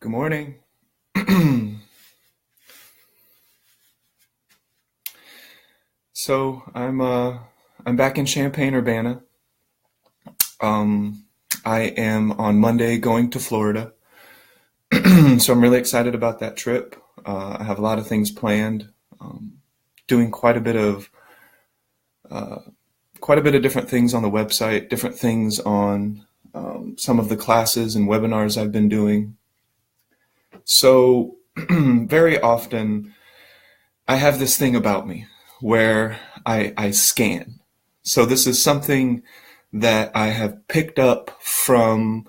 Good morning. So I'm back in Champaign-Urbana. Um, I am on Monday going to Florida, so I'm really excited about that trip. I have a lot of things planned. Um, Doing quite a bit of different things on the website, different things on some of the classes and webinars I've been doing. So very often I have this thing about me where I scan. So this is something that I have picked up from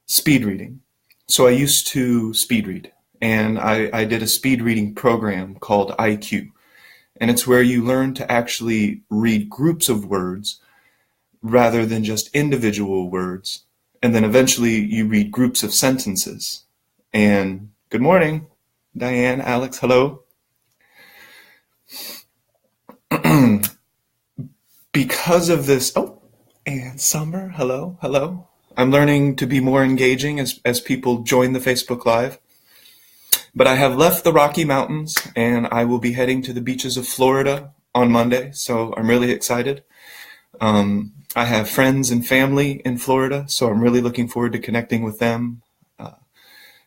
speed reading. So I used to speed read, and I did a speed reading program called IQ. And it's where you learn to actually read groups of words rather than just individual words. And then eventually you read groups of sentences. And good morning, Diane, Alex, hello. Because of this, and Summer, hello, hello. I'm learning to be more engaging as people join the Facebook Live. But I have left the Rocky Mountains and I will be heading to the beaches of Florida on Monday, so I'm really excited. I have friends and family in Florida, so I'm really looking forward to connecting with them.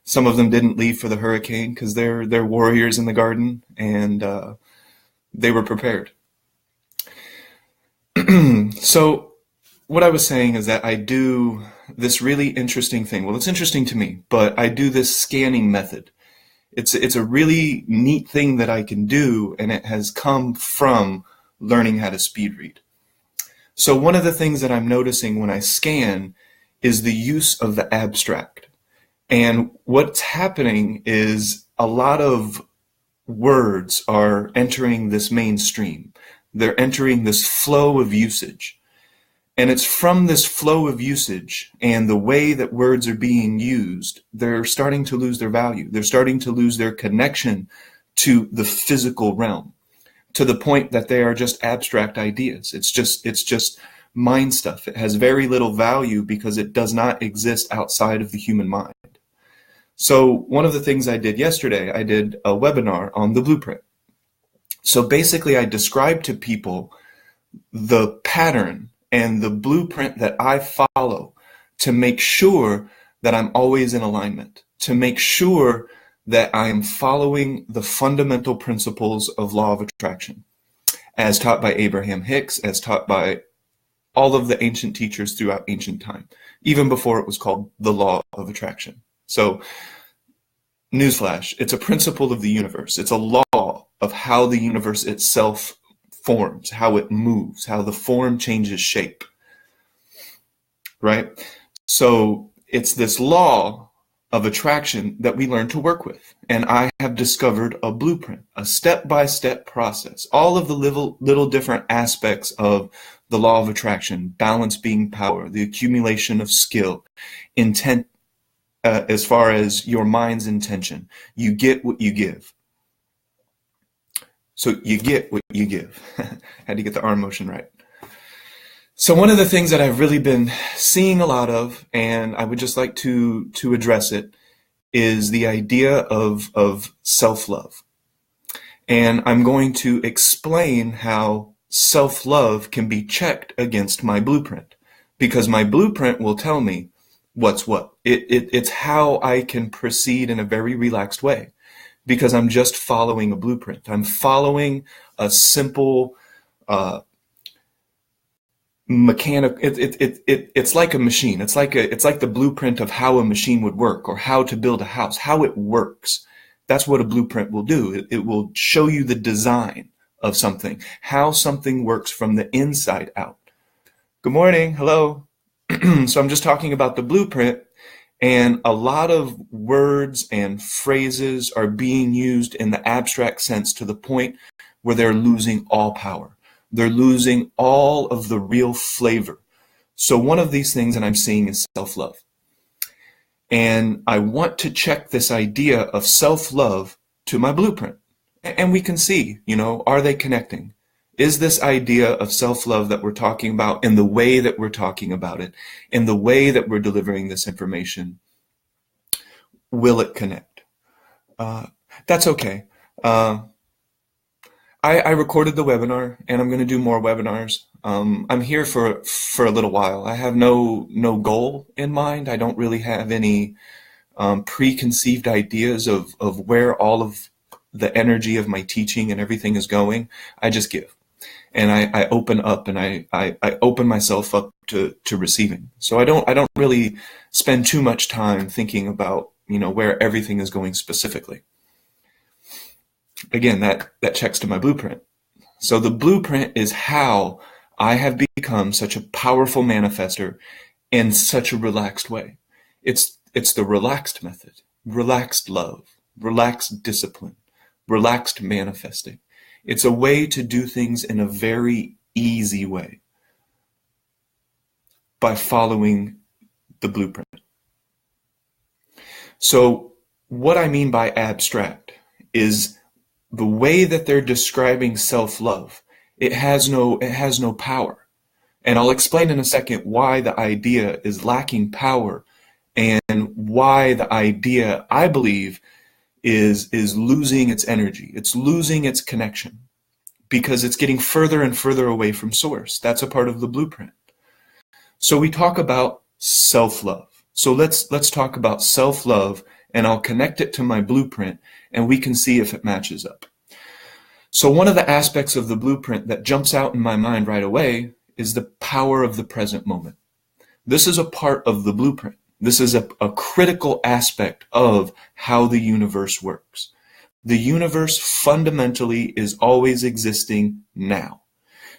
Some of them didn't leave for the hurricane because they're warriors in the garden, and they were prepared. So what I was saying is that I do this really interesting thing. Well, it's interesting to me, but I do this scanning method. It's a really neat thing that I can do, and it has come from learning how to speed read. So one of the things that I'm noticing when I scan is the use of the abstract. And what's happening is a lot of words are entering this mainstream. They're entering this flow of usage. And it's from this flow of usage and the way that words are being used, they're starting to lose their value. They're starting to lose their connection to the physical realm, to the point that they are just abstract ideas. It's just mind stuff. It has very little value because it does not exist outside of the human mind. So one of the things I did yesterday, I did a webinar on the blueprint. So basically I described to people the pattern and the blueprint that I follow to make sure that I'm always in alignment, to make sure that I am following the fundamental principles of law of attraction, as taught by Abraham Hicks, as taught by all of the ancient teachers throughout ancient time, even before it was called the law of attraction. So, newsflash, it's a principle of the universe. It's a law of how the universe itself forms, how it moves, how the form changes shape, right? So it's this law of attraction that we learn to work with. And I have discovered a blueprint, a step-by-step process, all of the little different aspects of the law of attraction, balance being power, the accumulation of skill, intent, as far as your mind's intention. You get what you give. So you get what you give. Had to get the arm motion right. So one of the things that I've really been seeing a lot of, and I would just like to address it, is the idea of self-love. And I'm going to explain how self-love can be checked against my blueprint, because my blueprint will tell me what's what. It's how I can proceed in a very relaxed way, because I'm just following a blueprint. I'm following a simple mechanic. It's like a machine. It's like the blueprint of how a machine would work, or how to build a house, how it works. That's what a blueprint will do. It will show you the design of something, how something works from the inside out. Good morning. Hello. So I'm just talking about the blueprint, and a lot of words and phrases are being used in the abstract sense to the point where they're losing all power. They're losing all of the real flavor. So one of these things that I'm seeing is self-love. And I want to check this idea of self-love to my blueprint. And we can see, are they connecting? Is this idea of self-love that we're talking about, in the way that we're talking about it, in the way that we're delivering this information, will it connect? Uh, that's okay. Uh, I recorded the webinar, and I'm going to do more webinars. I'm here for a little while. I have no goal in mind. I don't really have any preconceived ideas of where all of the energy of my teaching and everything is going. I just give. And I open up, and I open myself up to receiving. So I don't really spend too much time thinking about, where everything is going specifically. Again, that checks to my blueprint. So the blueprint is how I have become such a powerful manifester in such a relaxed way. It's the relaxed method, relaxed love, relaxed discipline, relaxed manifesting. It's a way to do things in a very easy way by following the blueprint. So what I mean by abstract is the way that they're describing self-love. It has no power. And I'll explain in a second why the idea is lacking power and why the idea, I believe, is losing its energy. It's losing its connection because it's getting further and further away from source. That's a part of the blueprint. So we talk about self-love. So let's talk about self-love, and I'll connect it to my blueprint, and we can see if it matches up. So one of the aspects of the blueprint that jumps out in my mind right away is the power of the present moment. This is a part of the blueprint. This is a critical aspect of how the universe works. The universe fundamentally is always existing now.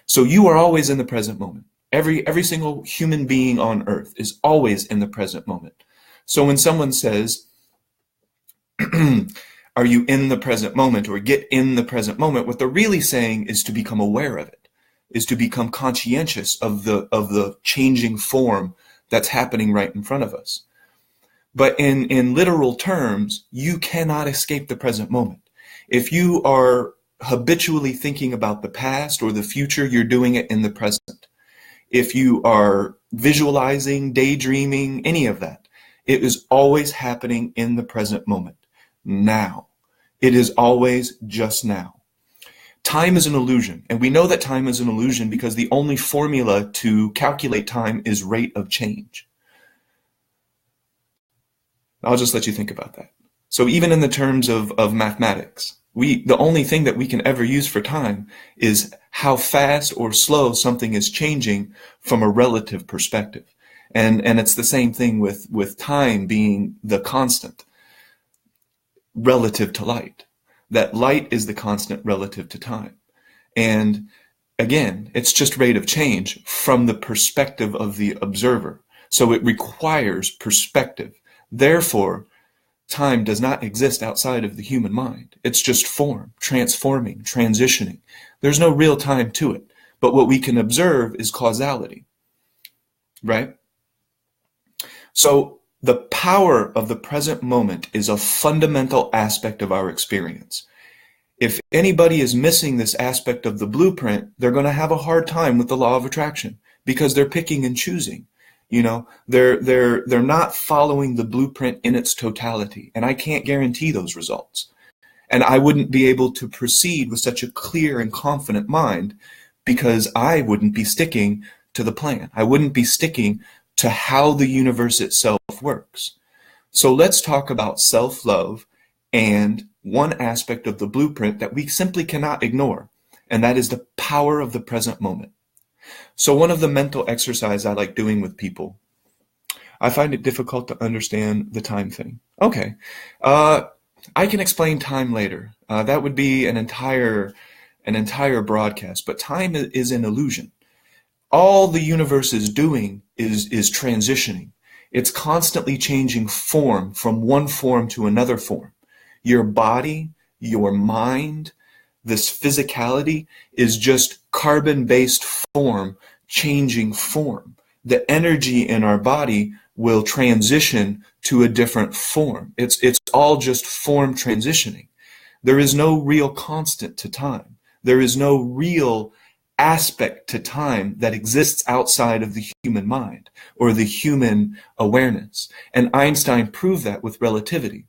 So you are always in the present moment. Every single human being on earth is always in the present moment. So when someone says, are you in the present moment, or get in the present moment, what they're really saying is to become aware of it, is to become conscientious of the changing form that's happening right in front of us. But in literal terms, you cannot escape the present moment. If you are habitually thinking about the past or the future, you're doing it in the present. If you are visualizing, daydreaming, any of that, it is always happening in the present moment. Now. It is always just now. Time is an illusion, and we know that time is an illusion because the only formula to calculate time is rate of change. I'll just let you think about that. So even in the terms of mathematics, the only thing that we can ever use for time is how fast or slow something is changing from a relative perspective. And it's the same thing with time being the constant relative to light. That light is the constant relative to time. And again, it's just rate of change from the perspective of the observer. So it requires perspective. Therefore, time does not exist outside of the human mind. It's just form, transforming, transitioning. There's no real time to it. But what we can observe is causality, right? So the power of the present moment is a fundamental aspect of our experience. If anybody is missing this aspect of the blueprint, they're going to have a hard time with the law of attraction because they're picking and choosing. They're not following the blueprint in its totality, and I can't guarantee those results. And I wouldn't be able to proceed with such a clear and confident mind because I wouldn't be sticking to the plan. I wouldn't be sticking to how the universe itself works. So let's talk about self-love and one aspect of the blueprint that we simply cannot ignore, and that is the power of the present moment. So one of the mental exercises I like doing with people, I find it difficult to understand the time thing. Okay, I can explain time later. That would be an entire broadcast, but time is an illusion. All the universe is doing is transitioning. It's constantly changing form from one form to another form. Your body, your mind, this physicality is just carbon-based form changing form. The energy in our body will transition to a different form. It's all just form transitioning. There is no real constant to time. There is no real aspect to time that exists outside of the human mind or the human awareness. And Einstein proved that with relativity,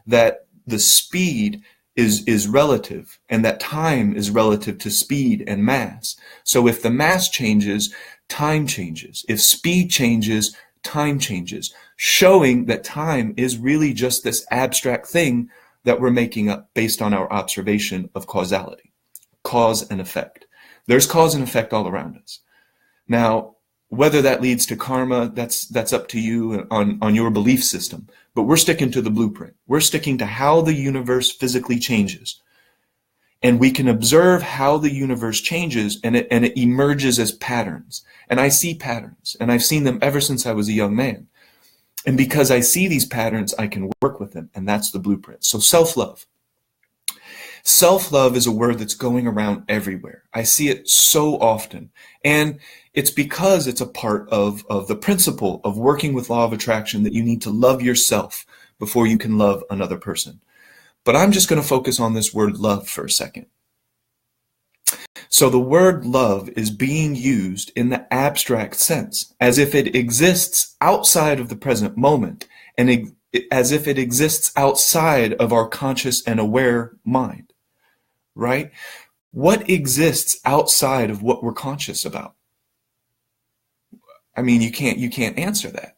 that the speed is relative and that time is relative to speed and mass. So if the mass changes, time changes. If speed changes, time changes, showing that time is really just this abstract thing that we're making up based on our observation of causality, cause and effect. There's cause and effect all around us. Now, whether that leads to karma, that's up to you on your belief system. But we're sticking to the blueprint. We're sticking to how the universe physically changes. And we can observe how the universe changes, and it emerges as patterns. And I see patterns, and I've seen them ever since I was a young man. And because I see these patterns, I can work with them, and that's the blueprint. So self-love. Self-love is a word that's going around everywhere. I see it so often. And it's because it's a part of the principle of working with law of attraction that you need to love yourself before you can love another person. But I'm just going to focus on this word love for a second. So the word love is being used in the abstract sense, as if it exists outside of the present moment, and as if it exists outside of our conscious and aware mind. Right? What exists outside of what we're conscious about? I mean, you can't answer that.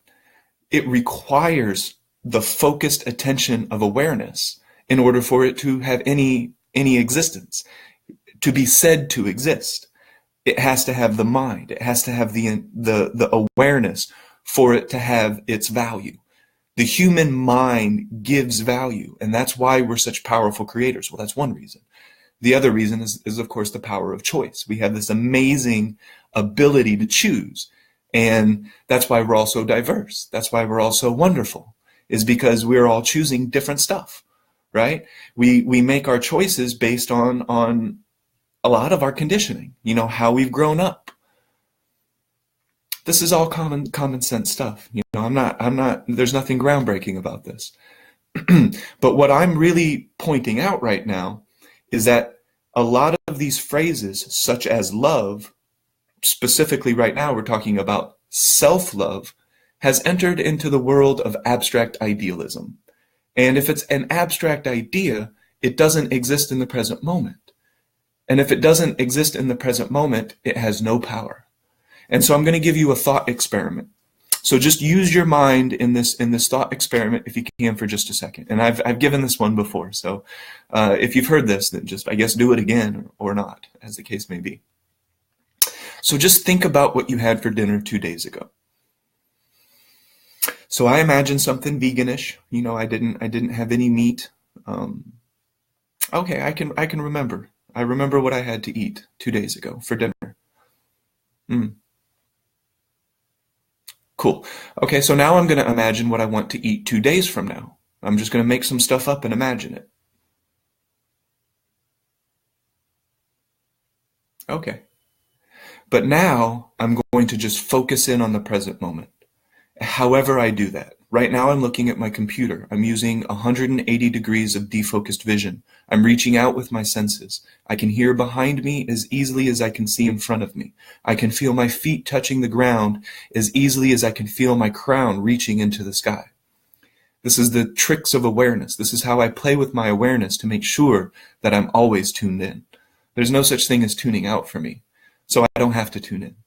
It requires the focused attention of awareness in order for it to have any existence, to be said to exist. It has to have the mind. It has to have the awareness for it to have its value. The human mind gives value, and that's why we're such powerful creators. Well, that's one reason. The other reason is, of course, the power of choice. We have this amazing ability to choose. And that's why we're all so diverse. That's why we're all so wonderful, is because we're all choosing different stuff, right? We make our choices based on a lot of our conditioning, how we've grown up. This is all common sense stuff. I'm not, there's nothing groundbreaking about this. But what I'm really pointing out right now is that a lot of these phrases, such as love, specifically right now we're talking about self-love, has entered into the world of abstract idealism. And if it's an abstract idea, it doesn't exist in the present moment. And if it doesn't exist in the present moment, it has no power. And so I'm going to give you a thought experiment. So just use your mind in this thought experiment if you can for just a second. And I've given this one before, so if you've heard this, then just, I guess, do it again or not, as the case may be. So just think about what you had for dinner 2 days ago. So I imagine something veganish. I didn't have any meat. Okay, I can remember. I remember what I had to eat 2 days ago for dinner. Cool. Okay, so now I'm going to imagine what I want to eat 2 days from now. I'm just going to make some stuff up and imagine it. Okay. But now I'm going to just focus in on the present moment. However I do that. Right now I'm looking at my computer. I'm using 180 degrees of defocused vision. I'm reaching out with my senses. I can hear behind me as easily as I can see in front of me. I can feel my feet touching the ground as easily as I can feel my crown reaching into the sky. This is the tricks of awareness. This is how I play with my awareness to make sure that I'm always tuned in. There's no such thing as tuning out for me. So I don't have to tune in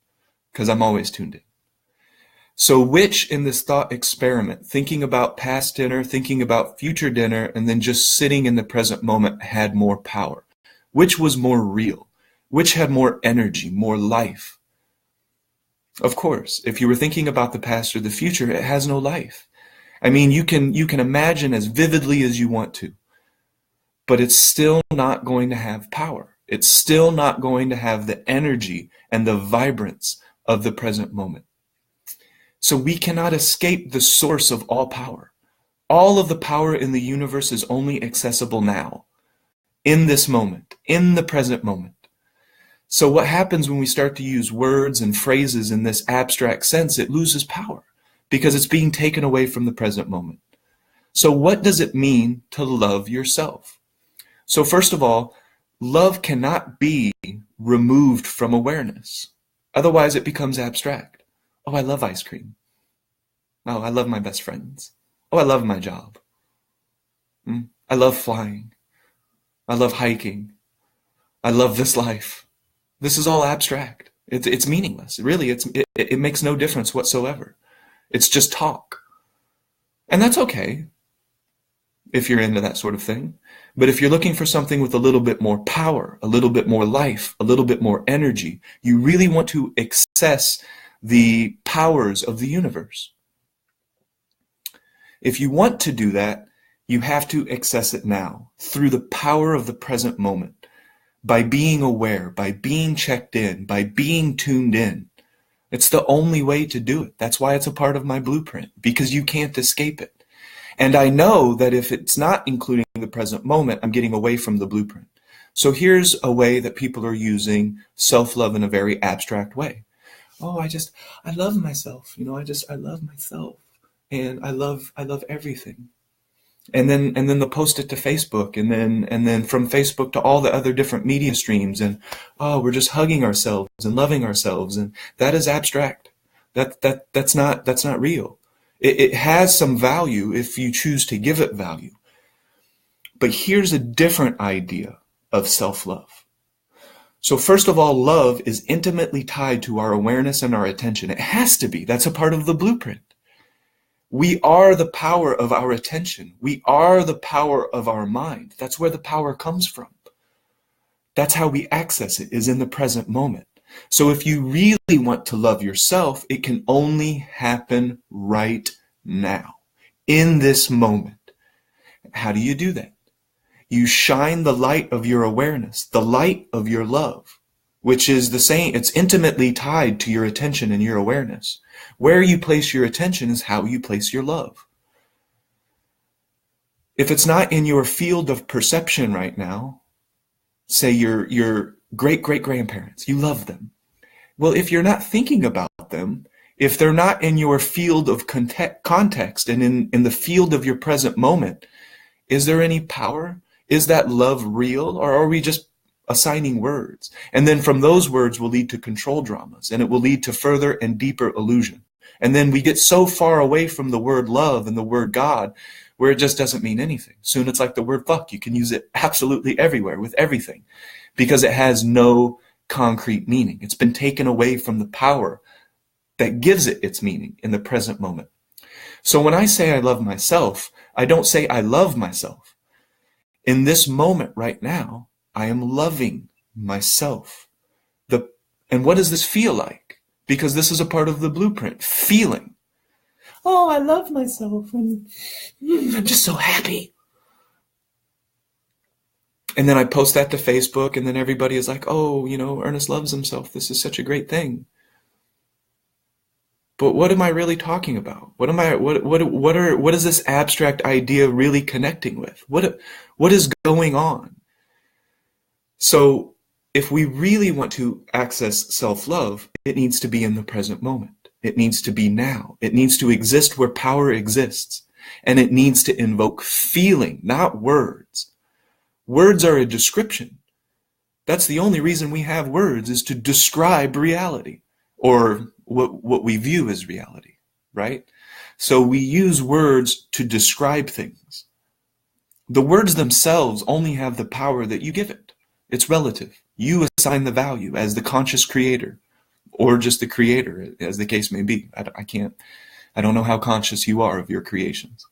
because I'm always tuned in. So which in this thought experiment, thinking about past dinner, thinking about future dinner, and then just sitting in the present moment had more power? Which was more real? Which had more energy, more life? Of course, if you were thinking about the past or the future, it has no life. I mean, you can imagine as vividly as you want to, but it's still not going to have power. It's still not going to have the energy and the vibrance of the present moment. So we cannot escape the source of all power. All of the power in the universe is only accessible now, in this moment, in the present moment. So what happens when we start to use words and phrases in this abstract sense? It loses power because it's being taken away from the present moment. So what does it mean to love yourself? So first of all, Love cannot be removed from awareness. Otherwise, it becomes abstract. Oh, I love ice cream. Oh, I love my best friends. Oh, I love my job. I love flying. I love hiking. I love this life. This is all abstract. It's meaningless. Really, it makes no difference whatsoever. It's just talk. And that's okay if you're into that sort of thing. But if you're looking for something with a little bit more power, a little bit more life, a little bit more energy, you really want to access the powers of the universe. If you want to do that, you have to access it now through the power of the present moment, by being aware, by being checked in, by being tuned in. It's the only way to do it. That's why it's a part of my blueprint, because you can't escape it. And I know that if it's not including the present moment, I'm getting away from the blueprint. So here's a way that people are using self-love in a very abstract way. Oh, I love myself. I love myself. And I love everything. And then they'll post it to Facebook, and then from Facebook to all the other different media streams, and we're just hugging ourselves and loving ourselves, and that is abstract. That's not real. It has some value if you choose to give it value. But here's a different idea of self-love. So first of all, love is intimately tied to our awareness and our attention. It has to be. That's a part of the blueprint. We are the power of our attention. We are the power of our mind. That's where the power comes from. That's how we access it, is in the present moment. So if you really want to love yourself, it can only happen right now, in this moment. How do you do that? You shine the light of your awareness, the light of your love, which is the same. It's intimately tied to your attention and your awareness. Where you place your attention is how you place your love. If it's not in your field of perception right now, say your great-great-grandparents, you love them. Well, if you're not thinking about them, if they're not in your field of context and in the field of your present moment, is there any power? Is that love real, or are we just assigning words? And then from those words will lead to control dramas, and it will lead to further and deeper illusion. And then we get so far away from the word love and the word God where it just doesn't mean anything. Soon it's like the word fuck. You can use it absolutely everywhere with everything because it has no concrete meaning. It's been taken away from the power that gives it its meaning in the present moment. So when I say I love myself, I don't say I love myself. In this moment right now, I am loving myself. And what does this feel like? Because this is a part of the blueprint, feeling. Oh, I love myself, and I'm just so happy. And then I post that to Facebook, and then everybody is like, oh, Ernest loves himself. This is such a great thing. But what am I really talking about? What is this abstract idea really connecting with? What is going on? So if we really want to access self-love, it needs to be in the present moment. It needs to be now. It needs to exist where power exists. And it needs to invoke feeling, not words. Words are a description. That's the only reason we have words, is to describe reality, or what we view as reality, right? So we use words to describe things. The words themselves only have the power that you give it. It's relative. You assign the value as the conscious creator, or just the creator, as the case may be. I don't know how conscious you are of your creations.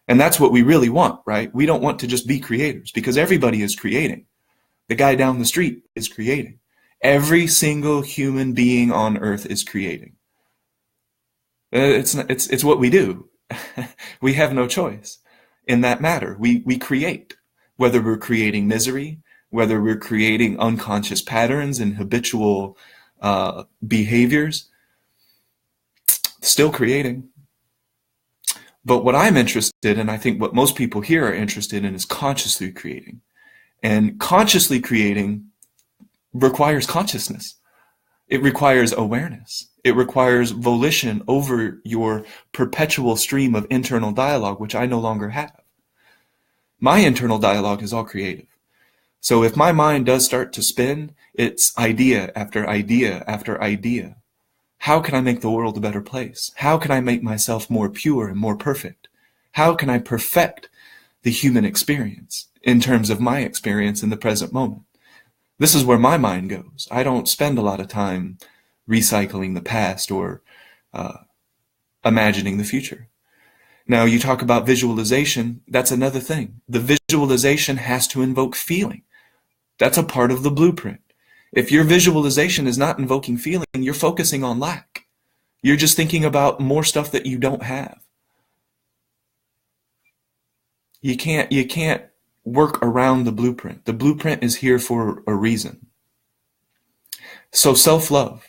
And that's what we really want, right? We don't want to just be creators, because everybody is creating. The guy down the street is creating. Every single human being on earth is creating. It's what we do. We have no choice in that matter. We create, whether we're creating misery, whether we're creating unconscious patterns and habitual behaviors, still creating. But what I'm interested in, I think what most people here are interested in, is consciously creating. And consciously creating requires consciousness. It requires awareness. It requires volition over your perpetual stream of internal dialogue, which I no longer have. My internal dialogue is all creative. So if my mind does start to spin, it's idea after idea after idea. How can I make the world a better place? How can I make myself more pure and more perfect? How can I perfect the human experience in terms of my experience in the present moment? This is where my mind goes. I don't spend a lot of time recycling the past or imagining the future. Now, you talk about visualization. That's another thing. The visualization has to invoke feeling. That's a part of the blueprint. If your visualization is not invoking feeling, you're focusing on lack. You're just thinking about more stuff that you don't have. You can't work around the blueprint. The blueprint is here for a reason. So self-love.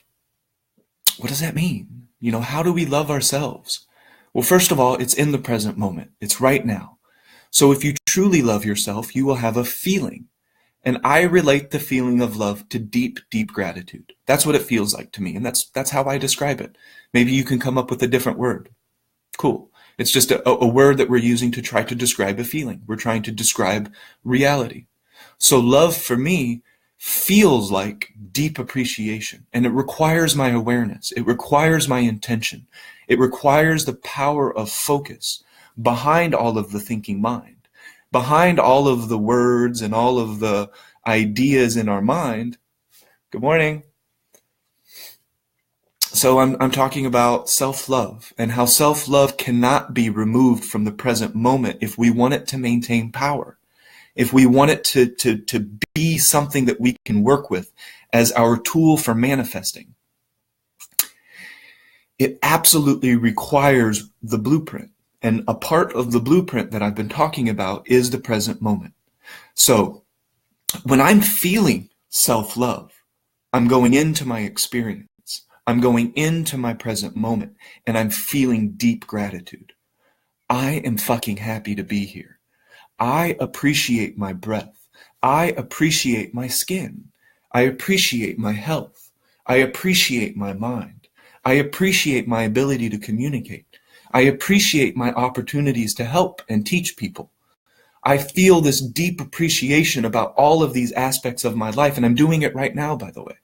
What does that mean? How do we love ourselves? Well, first of all, it's in the present moment. It's right now. So if you truly love yourself, you will have a feeling. And I relate the feeling of love to deep, deep gratitude. That's what it feels like to me. And that's how I describe it. Maybe you can come up with a different word. Cool. It's just a word that we're using to try to describe a feeling. We're trying to describe reality. So love for me feels like deep appreciation, and it requires my awareness. It requires my intention. It requires the power of focus behind all of the thinking mind, behind all of the words and all of the ideas in our mind. Good morning. So I'm talking about self-love and how self-love cannot be removed from the present moment if we want it to maintain power. If we want it to be something that we can work with as our tool for manifesting, it absolutely requires the blueprint. And a part of the blueprint that I've been talking about is the present moment. So when I'm feeling self-love, I'm going into my experience. I'm going into my present moment, and I'm feeling deep gratitude. I am fucking happy to be here. I appreciate my breath. I appreciate my skin. I appreciate my health. I appreciate my mind. I appreciate my ability to communicate. I appreciate my opportunities to help and teach people. I feel this deep appreciation about all of these aspects of my life, and I'm doing it right now, by the way.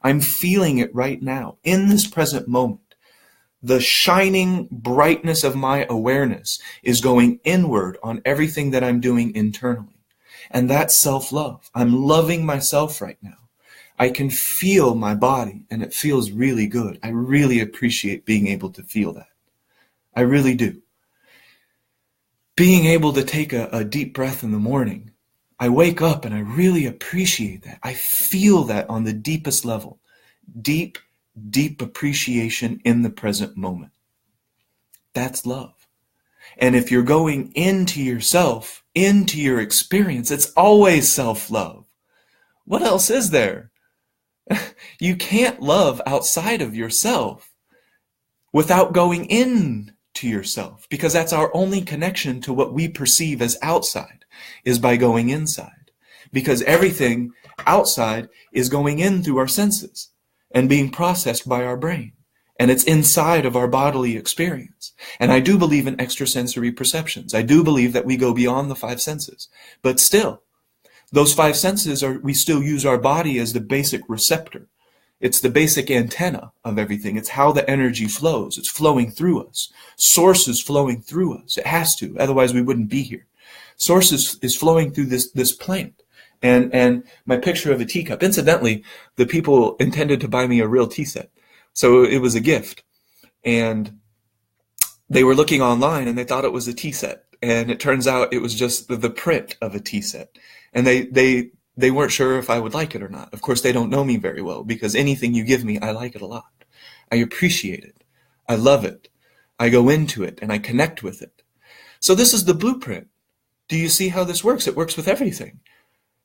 I'm feeling it right now, in this present moment. The shining brightness of my awareness is going inward on everything that I'm doing internally. And that's self-love. I'm loving myself right now. I can feel my body, and it feels really good. I really appreciate being able to feel that. I really do. Being able to take a deep breath in the morning, I wake up and I really appreciate that. I feel that on the deepest level. Deep, deep appreciation in the present moment. That's love. And if you're going into yourself, into your experience, it's always self-love. What else is there? You can't love outside of yourself without going in to yourself, because that's our only connection to what we perceive as outside, is by going inside. Because everything outside is going in through our senses and being processed by our brain. And it's inside of our bodily experience. And I do believe in extrasensory perceptions. I do believe that we go beyond the five senses. But still, those five senses we still use our body as the basic receptor. It's the basic antenna of everything. It's how the energy flows. It's flowing through us. Source is flowing through us. It has to, otherwise we wouldn't be here. Source is flowing through this plant. And my picture of a teacup. Incidentally, the people intended to buy me a real tea set. So it was a gift. And they were looking online and they thought it was a tea set. And it turns out it was just the print of a tea set. And they weren't sure if I would like it or not. Of course, they don't know me very well, because anything you give me, I like it a lot. I appreciate it. I love it. I go into it and I connect with it. So this is the blueprint. Do you see how this works? It works with everything.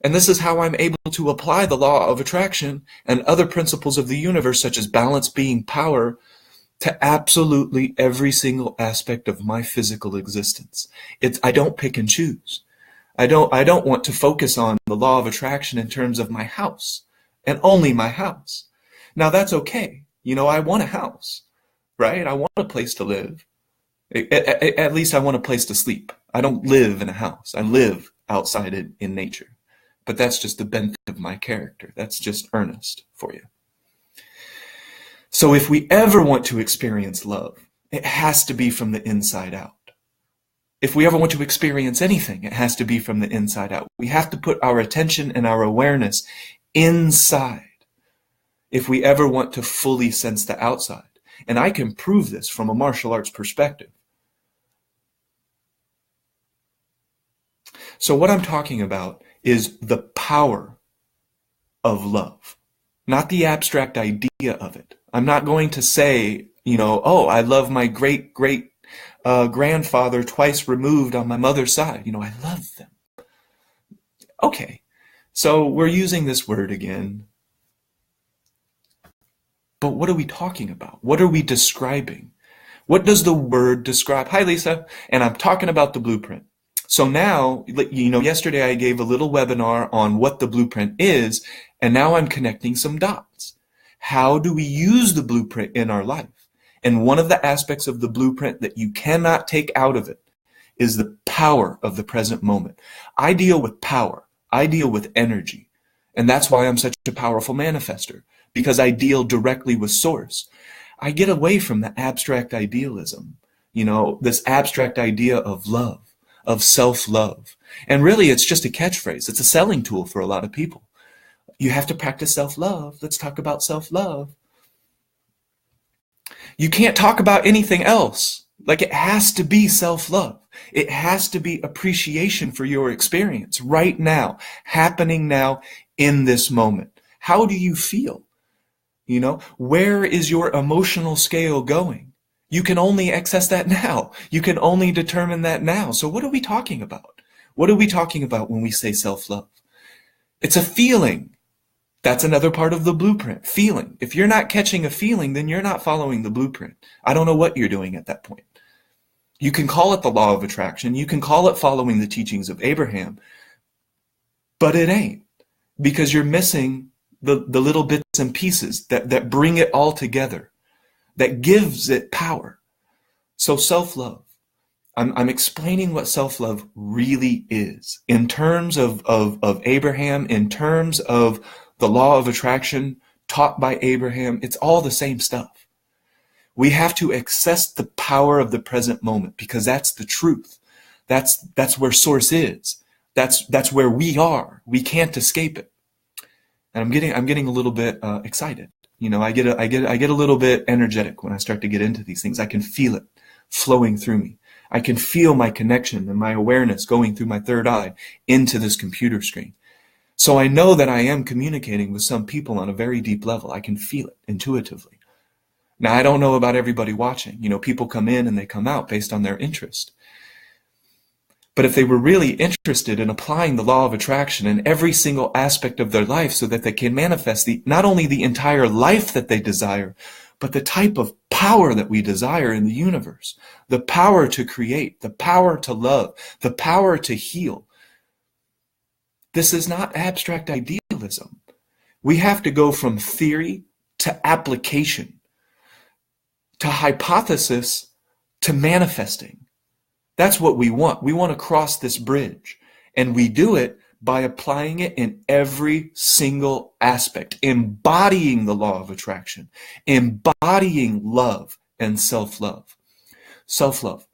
And this is how I'm able to apply the law of attraction and other principles of the universe, such as balance, being, power, to absolutely every single aspect of my physical existence. I don't pick and choose. I don't want to focus on the law of attraction in terms of my house and only my house. Now that's okay. I want a house, right? I want a place to live. At least I want a place to sleep. I don't live in a house. I live outside in nature. But that's just the bent of my character. That's just Ernest for you. So if we ever want to experience love, it has to be from the inside out. If we ever want to experience anything, it has to be from the inside out. We have to put our attention and our awareness inside if we ever want to fully sense the outside. And I can prove this from a martial arts perspective. So what I'm talking about is the power of love, not the abstract idea of it. I'm not going to say, oh, I love my great grandfather twice removed on my mother's side. I love them. Okay, so we're using this word again. But what are we talking about? What are we describing? What does the word describe? Hi, Lisa. And I'm talking about the blueprint. So now, yesterday I gave a little webinar on what the blueprint is, and now I'm connecting some dots. How do we use the blueprint in our life? And one of the aspects of the blueprint that you cannot take out of it is the power of the present moment. I deal with power. I deal with energy. And that's why I'm such a powerful manifester, because I deal directly with source. I get away from the abstract idealism, this abstract idea of love, of self-love. And really, it's just a catchphrase. It's a selling tool for a lot of people. You have to practice self-love. Let's talk about self-love. You can't talk about anything else. Like, it has to be self-love. It has to be appreciation for your experience right now, happening now in this moment. How do you feel? Where is your emotional scale going? You can only access that now. You can only determine that now. So what are we talking about? What are we talking about when we say self-love? It's a feeling. That's another part of the blueprint, feeling. If you're not catching a feeling, then you're not following the blueprint. I don't know what you're doing at that point. You can call it the law of attraction. You can call it following the teachings of Abraham. But it ain't, because you're missing the little bits and pieces that bring it all together, that gives it power. So self-love. I'm explaining what self-love really is in terms of Abraham, in terms of the law of attraction taught by Abraham. It's all the same stuff. We have to access the power of the present moment, because that's the truth. That's where source is. That's where we are. We can't escape it. And I'm getting a little bit excited. I get a little bit energetic when I start to get into these things. I can feel it flowing through me. I can feel my connection and my awareness going through my third eye into this computer screen. So I know that I am communicating with some people on a very deep level. I can feel it intuitively. Now, I don't know about everybody watching. People come in and they come out based on their interest. But if they were really interested in applying the law of attraction in every single aspect of their life so that they can manifest not only the entire life that they desire, but the type of power that we desire in the universe, the power to create, the power to love, the power to heal. This is not abstract idealism. We have to go from theory to application, to hypothesis to manifesting. That's what we want. We want to cross this bridge. And we do it by applying it in every single aspect, embodying the law of attraction, embodying love and self-love. Self-love.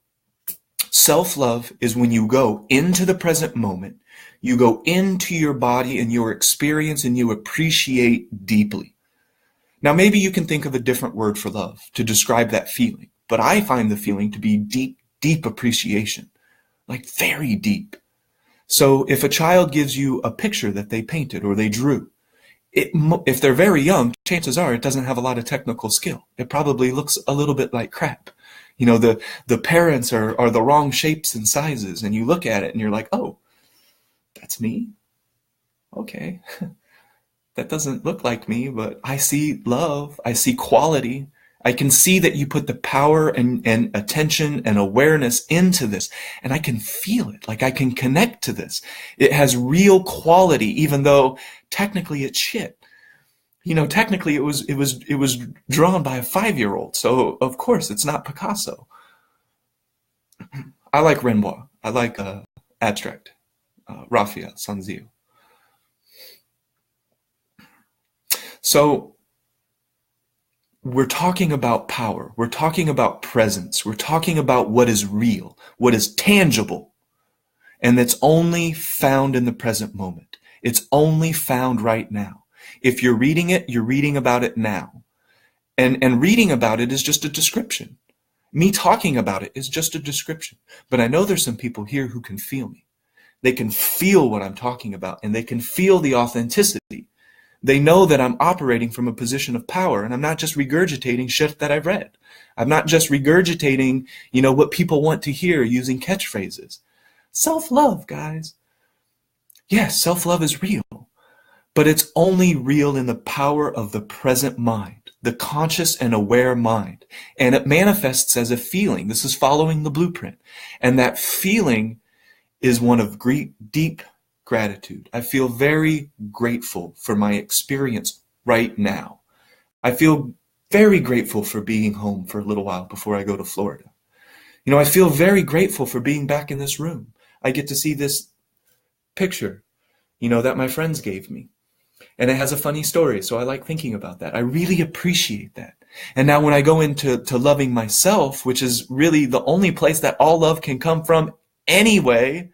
Self-love is when you go into the present moment, you go into your body and your experience, and you appreciate deeply. Now, maybe you can think of a different word for love to describe that feeling, but I find the feeling to be deep, deep appreciation, like very deep. So if a child gives you a picture that they painted or they drew, if they're very young, chances are it doesn't have a lot of technical skill. It probably looks a little bit like crap. The parents are the wrong shapes and sizes, and you look at it and you're like, oh, that's me? Okay. That doesn't look like me, but I see love. I see quality. I can see that you put the power and attention and awareness into this, and I can feel it. Like, I can connect to this. It has real quality, even though technically it's shit. Technically it was drawn by a 5-year-old, so of course it's not Picasso. I like Renoir. I like abstract, Raphael, Sanzio. So we're talking about power. We're talking about presence. We're talking about what is real, what is tangible, and that's only found in the present moment. It's only found right now. If you're reading it, you're reading about it now. And reading about it is just a description. Me talking about it is just a description. But I know there's some people here who can feel me. They can feel what I'm talking about, and they can feel the authenticity. They know that I'm operating from a position of power, and I'm not just regurgitating shit that I've read. I'm not just regurgitating, what people want to hear using catchphrases. Self-love, guys. Yes, self-love is real, but it's only real in the power of the present mind, the conscious and aware mind. And it manifests as a feeling. This is following the blueprint. And that feeling is one of deep gratitude. I feel very grateful for my experience right now. I feel very grateful for being home for a little while before I go to Florida. I feel very grateful for being back in this room. I get to see this picture, that my friends gave me. And it has a funny story, so I like thinking about that. I really appreciate that. And now when I go into loving myself, which is really the only place that all love can come from anyway,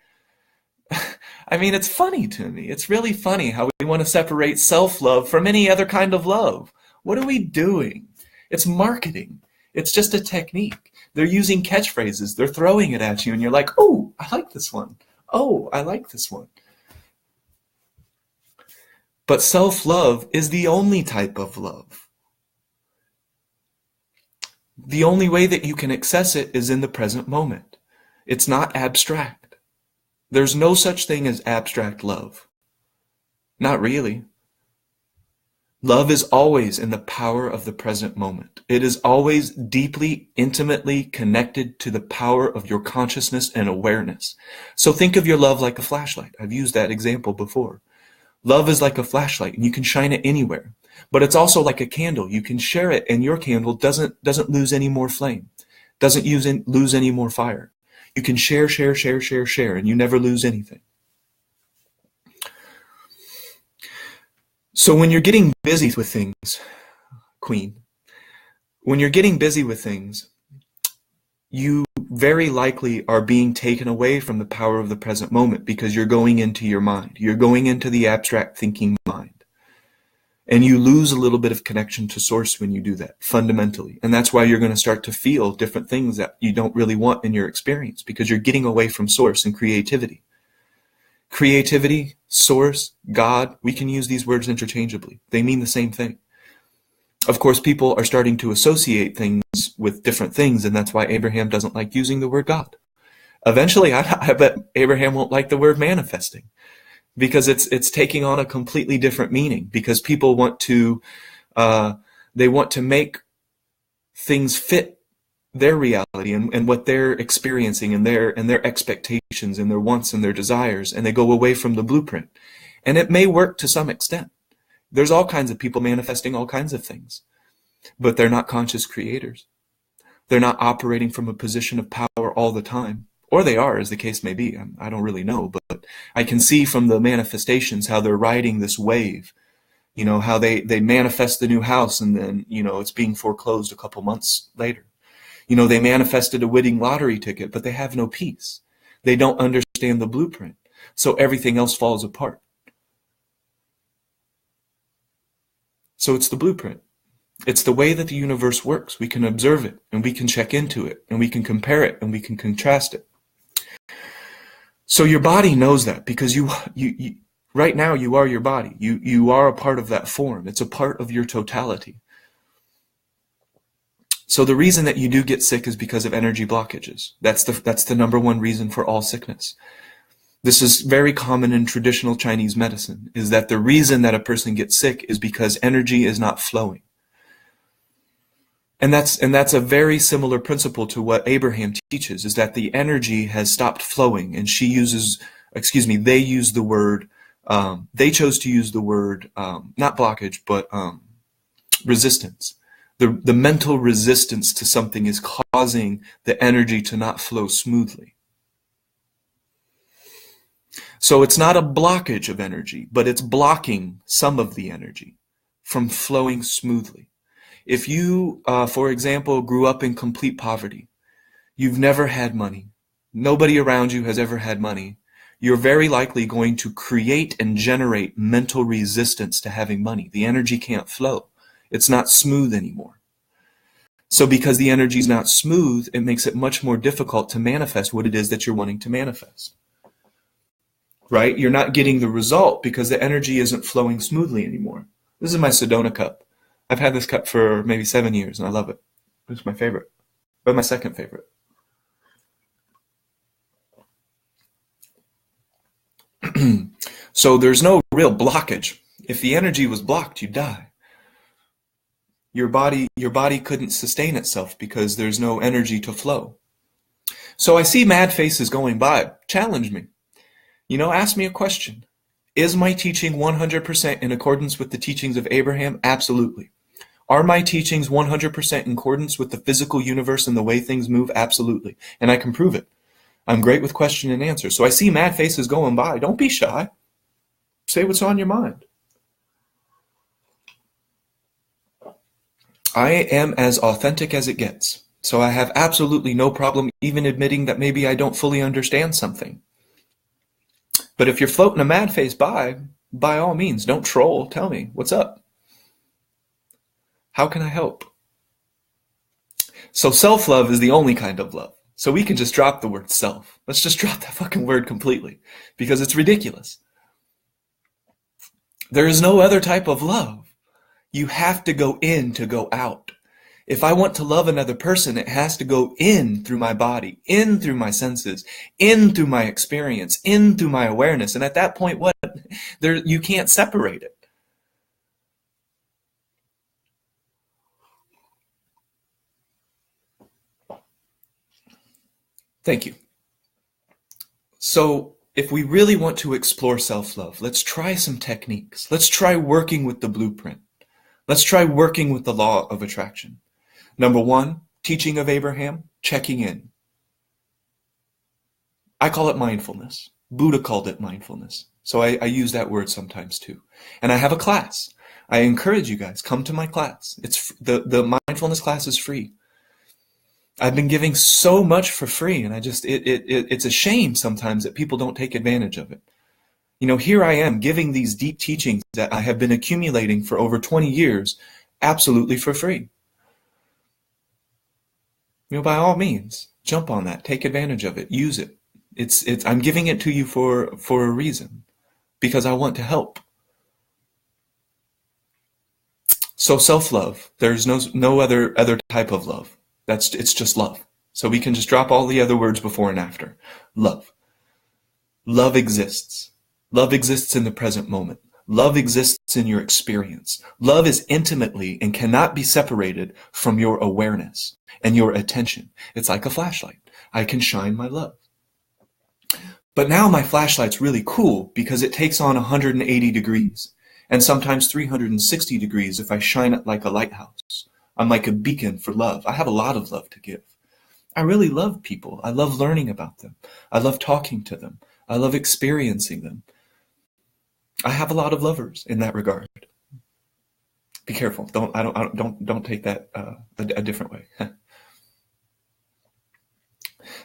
I mean, it's funny to me. It's really funny how we want to separate self-love from any other kind of love. What are we doing? It's marketing. It's just a technique. They're using catchphrases. They're throwing it at you, and you're like, oh, I like this one. Oh, I like this one. But self-love is the only type of love. The only way that you can access it is in the present moment. It's not abstract. There's no such thing as abstract love. Not really. Love is always in the power of the present moment. It is always deeply, intimately connected to the power of your consciousness and awareness. So think of your love like a flashlight. I've used that example before. Love is like a flashlight, and you can shine it anywhere. But it's also like a candle. You can share it, and your candle doesn't lose any more flame, doesn't lose any more fire. You can share, and you never lose anything. So when you're getting busy with things, Queen, when you're getting busy with things, you very likely are being taken away from the power of the present moment because you're going into your mind. You're going into the abstract thinking mind. And you lose a little bit of connection to source when you do that, fundamentally. And that's why you're going to start to feel different things that you don't really want in your experience, because you're getting away from source and creativity. Creativity, source, God, we can use these words interchangeably. They mean the same thing. Of course, people are starting to associate things with different things, and that's why Abraham doesn't like using the word God. Eventually, I bet Abraham won't like the word manifesting, because it's taking on a completely different meaning, because people want to make things fit their reality and what they're experiencing and their expectations and their wants and their desires, and they go away from the blueprint. And it may work to some extent. There's all kinds of people manifesting all kinds of things, but they're not conscious creators. They're not operating from a position of power all the time. Or they are, as the case may be. I don't really know, but I can see from the manifestations how they're riding this wave. How they manifest the new house, and then, it's being foreclosed a couple months later. They manifested a winning lottery ticket, but they have no peace. They don't understand the blueprint. So everything else falls apart. So it's the blueprint. It's the way that the universe works. We can observe it, and we can check into it, and we can compare it, and we can contrast it. So your body knows that, because you right now you are your body. You are a part of that form. It's a part of your totality. So the reason that you do get sick is because of energy blockages. That's the number one reason for all sickness. This is very common in traditional Chinese medicine, is that the reason that a person gets sick is because energy is not flowing. And that's a very similar principle to what Abraham teaches, is that the energy has stopped flowing, and they use the word, they chose to use the word, not blockage, but resistance. The mental resistance to something is causing the energy to not flow smoothly. So it's not a blockage of energy, but it's blocking some of the energy from flowing smoothly. If you, for example, grew up in complete poverty, you've never had money, nobody around you has ever had money, you're very likely going to create and generate mental resistance to having money. The energy can't flow. It's not smooth anymore. So because the energy is not smooth, it makes it much more difficult to manifest what it is that you're wanting to manifest. Right? You're not getting the result because the energy isn't flowing smoothly anymore. This is my Sedona cup. I've had this cup for maybe 7 years and I love it. It's my favorite, but my second favorite. So there's no real blockage. If the energy was blocked, you'd die. Your body couldn't sustain itself because there's no energy to flow. So I see mad faces going by. Challenge me. Ask me a question. Is my teaching 100% in accordance with the teachings of Abraham? Absolutely. Are my teachings 100% in accordance with the physical universe and the way things move? Absolutely. And I can prove it. I'm great with question and answer. So I see mad faces going by. Don't be shy. Say what's on your mind. I am as authentic as it gets. So I have absolutely no problem even admitting that maybe I don't fully understand something. But if you're floating a mad face by all means, don't troll. Tell me, what's up? How can I help? So self-love is the only kind of love. So we can just drop the word self. Let's just drop that fucking word completely because it's ridiculous. There is no other type of love. You have to go in to go out. If I want to love another person, it has to go in through my body, in through my senses, in through my experience, in through my awareness. And at that point, you can't separate it. Thank you. So if we really want to explore self-love, let's try some techniques. Let's try working with the blueprint. Let's try working with the law of attraction. Number 1, teaching of Abraham, checking in. I call it mindfulness. Buddha called it mindfulness. So I use that word sometimes too. And I have a class. I encourage you guys, come to my class. It's the mindfulness class is free. I've been giving so much for free, and it's a shame sometimes that people don't take advantage of it. Here I am giving these deep teachings that I have been accumulating for over 20 years, absolutely for free. By all means, jump on that, take advantage of it, use it. I'm giving it to you for a reason, because I want to help. So self-love, there's no other type of love. It's just love. So we can just drop all the other words before and after. Love. Love exists. Love exists in the present moment. Love exists in your experience. Love is intimately and cannot be separated from your awareness and your attention. It's like a flashlight. I can shine my love. But now my flashlight's really cool because it takes on 180 degrees and sometimes 360 degrees if I shine it like a lighthouse. I'm like a beacon for love. I have a lot of love to give. I really love people. I love learning about them. I love talking to them. I love experiencing them. I have a lot of lovers in that regard. Be careful. Don't take that a different way.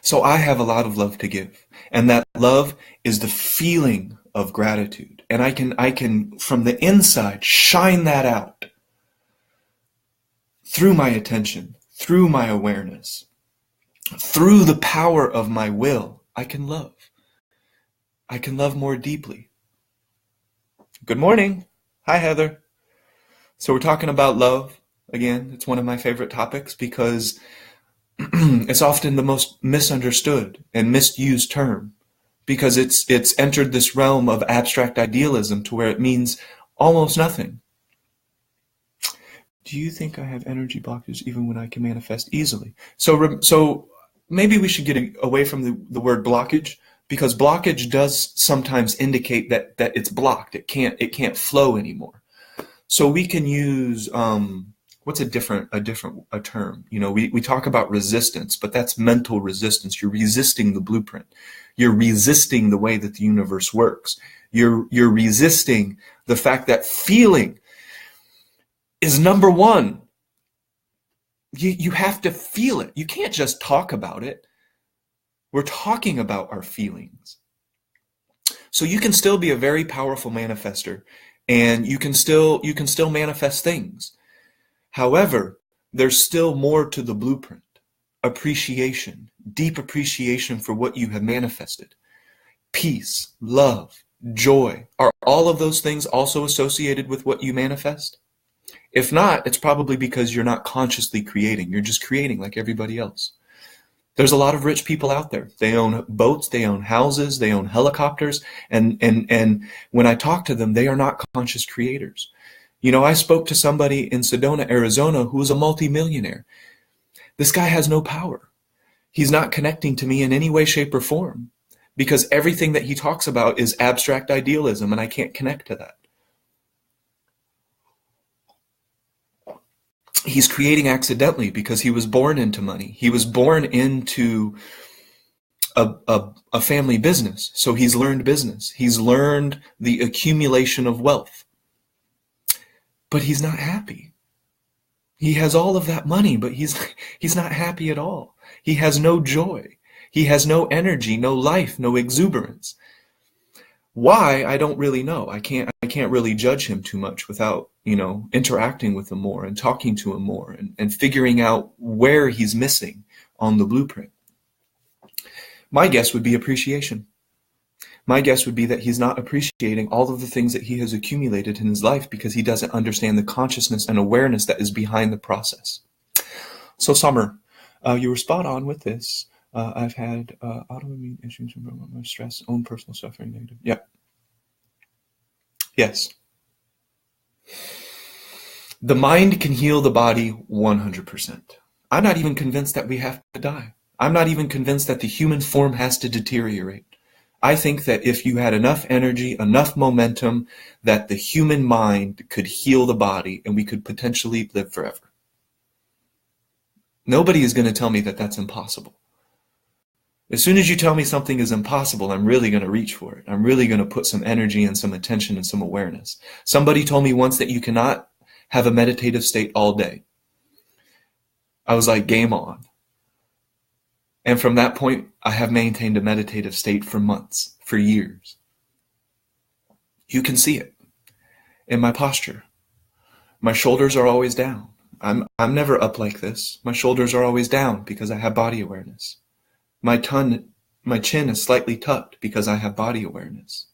So I have a lot of love to give, and that love is the feeling of gratitude, and I can from the inside shine that out through my attention, through my awareness, through the power of my will. I can love. I can love more deeply. Good morning. Hi, Heather. So we're talking about love. Again, it's one of my favorite topics because it's often the most misunderstood and misused term because it's entered this realm of abstract idealism to where it means almost nothing. Do you think I have energy blockages even when I can manifest easily? So maybe we should get away from the word blockage, because blockage does sometimes indicate that it's blocked. It can't flow anymore. So we can use what's a term? We talk about resistance, but that's mental resistance. You're resisting the blueprint. You're resisting the way that the universe works. You're resisting the fact that feeling. is number one. You have to feel it. You can't just talk about it. We're talking about our feelings. So you can still be a very powerful manifester, and you can still manifest things. However, there's still more to the blueprint. Appreciation, deep appreciation for what you have manifested. Peace, love, joy. Are all of those things also associated with what you manifest? If not, it's probably because you're not consciously creating. You're just creating like everybody else. There's a lot of rich people out there. They own boats, they own houses, they own helicopters, and when I talk to them, they are not conscious creators. You know, I spoke to somebody in Sedona, Arizona, who was a multimillionaire. This guy has no power. He's not connecting to me in any way, shape, or form, because everything that he talks about is abstract idealism, and I can't connect to that. He's creating accidentally because he was born into money. He was born into a family business. So he's learned business. He's learned the accumulation of wealth. But he's not happy. He has all of that money, but he's not happy at all. He has no joy. He has no energy, no life, no exuberance. Why? I don't really know. I can't really judge him too much without, interacting with him more and talking to him more and figuring out where he's missing on the blueprint. My guess would be appreciation. My guess would be that he's not appreciating all of the things that he has accumulated in his life because he doesn't understand the consciousness and awareness that is behind the process. So Summer, you were spot on with this. I've had autoimmune issues, stress, own personal suffering, negative. Yeah. Yes. The mind can heal the body 100%. I'm not even convinced that we have to die. I'm not even convinced that the human form has to deteriorate. I think that if you had enough energy, enough momentum, that the human mind could heal the body and we could potentially live forever. Nobody is going to tell me that that's impossible. As soon as you tell me something is impossible, I'm really going to reach for it. I'm really going to put some energy and some attention and some awareness. Somebody told me once that you cannot have a meditative state all day. I was like, game on. And from that point, I have maintained a meditative state for months, for years. You can see it in my posture. My shoulders are always down. I'm never up like this. My shoulders are always down because I have body awareness. My chin is slightly tucked because I have body awareness.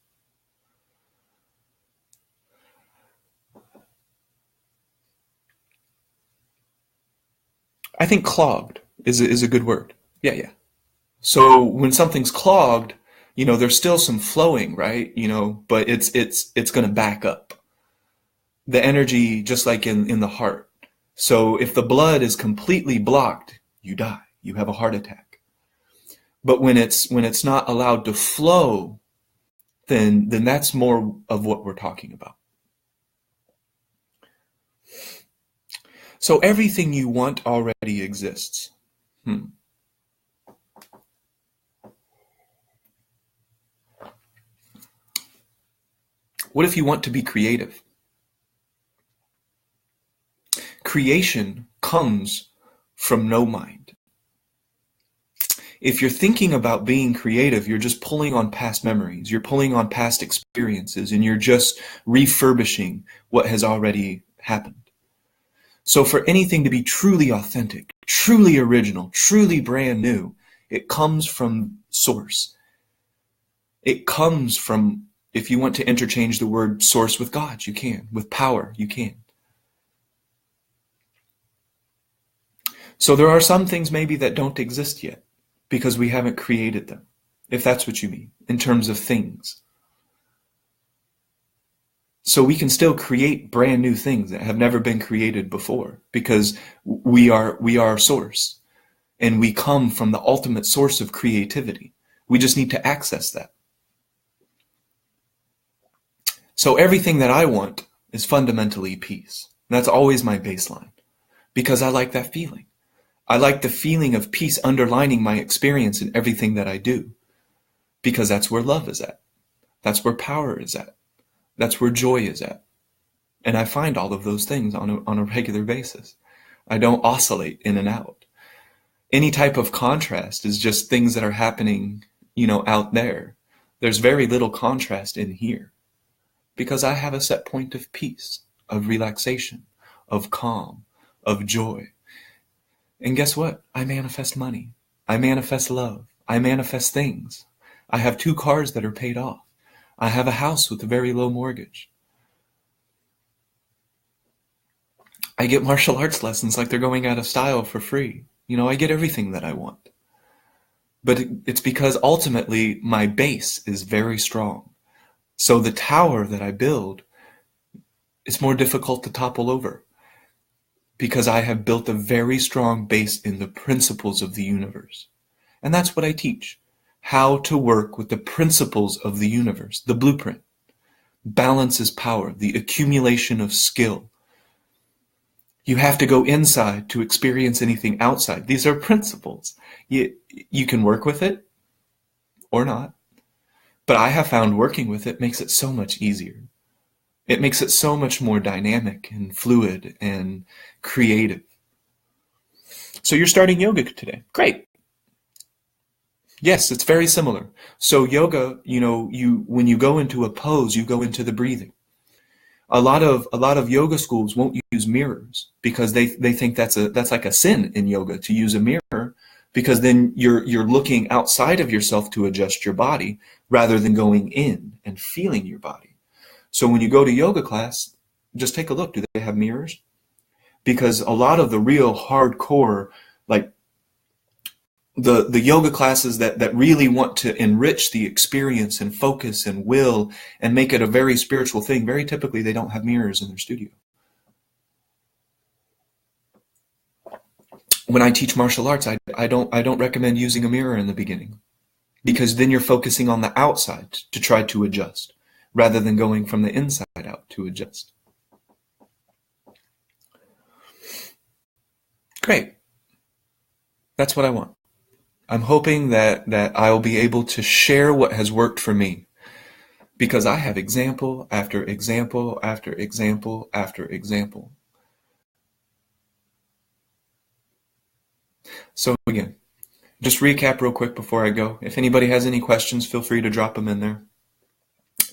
I think clogged is a good word. Yeah. So when something's clogged, there's still some flowing, right? But it's going to back up. The energy, just like in the heart. So if the blood is completely blocked, you die. You have a heart attack. But when it's not allowed to flow, then that's more of what we're talking about. So everything you want already exists. What if you want to be creative? Creation comes from no mind. If you're thinking about being creative, you're just pulling on past memories, you're pulling on past experiences, and you're just refurbishing what has already happened. So for anything to be truly authentic, truly original, truly brand new, it comes from source. It comes from, if you want to interchange the word source with God, you can. With power, you can. So there are some things maybe that don't exist yet because we haven't created them, if that's what you mean, in terms of things. So we can still create brand new things that have never been created before because we are source and we come from the ultimate source of creativity. We just need to access that. So everything that I want is fundamentally peace. And that's always my baseline because I like that feeling. I like the feeling of peace underlining my experience in everything that I do because that's where love is at. That's where power is at. That's where joy is at. And I find all of those things on a regular basis. I don't oscillate in and out. Any type of contrast is just things that are happening, out there. There's very little contrast in here because I have a set point of peace, of relaxation, of calm, of joy. And guess what? I manifest money. I manifest love. I manifest things. I have 2 cars that are paid off. I have a house with a very low mortgage. I get martial arts lessons like they're going out of style for free. I get everything that I want. But it's because ultimately my base is very strong. So the tower that I build is more difficult to topple over because I have built a very strong base in the principles of the universe. And that's what I teach. How to work with the principles of the universe, the blueprint. Balance is power, the accumulation of skill. You have to go inside to experience anything outside. These are principles. You can work with it or not. But I have found working with it makes it so much easier. It makes it so much more dynamic and fluid and creative. So you're starting yoga today. Great. Yes, it's very similar. So yoga, when you go into a pose, you go into the breathing. A lot of yoga schools won't use mirrors because they think that's like a sin in yoga to use a mirror, because then you're looking outside of yourself to adjust your body rather than going in and feeling your body. So when you go to yoga class, just take a look. Do they have mirrors? Because a lot of the real hardcore, like the yoga classes that really want to enrich the experience and focus and will and make it a very spiritual thing, very typically they don't have mirrors in their studio. When I teach martial arts, I don't recommend using a mirror in the beginning, because then you're focusing on the outside to try to adjust rather than going from the inside out to adjust. Great. That's what I want. I'm hoping that I'll be able to share what has worked for me, because I have example after example after example after example. So again, just recap real quick before I go. If anybody has any questions, feel free to drop them in there.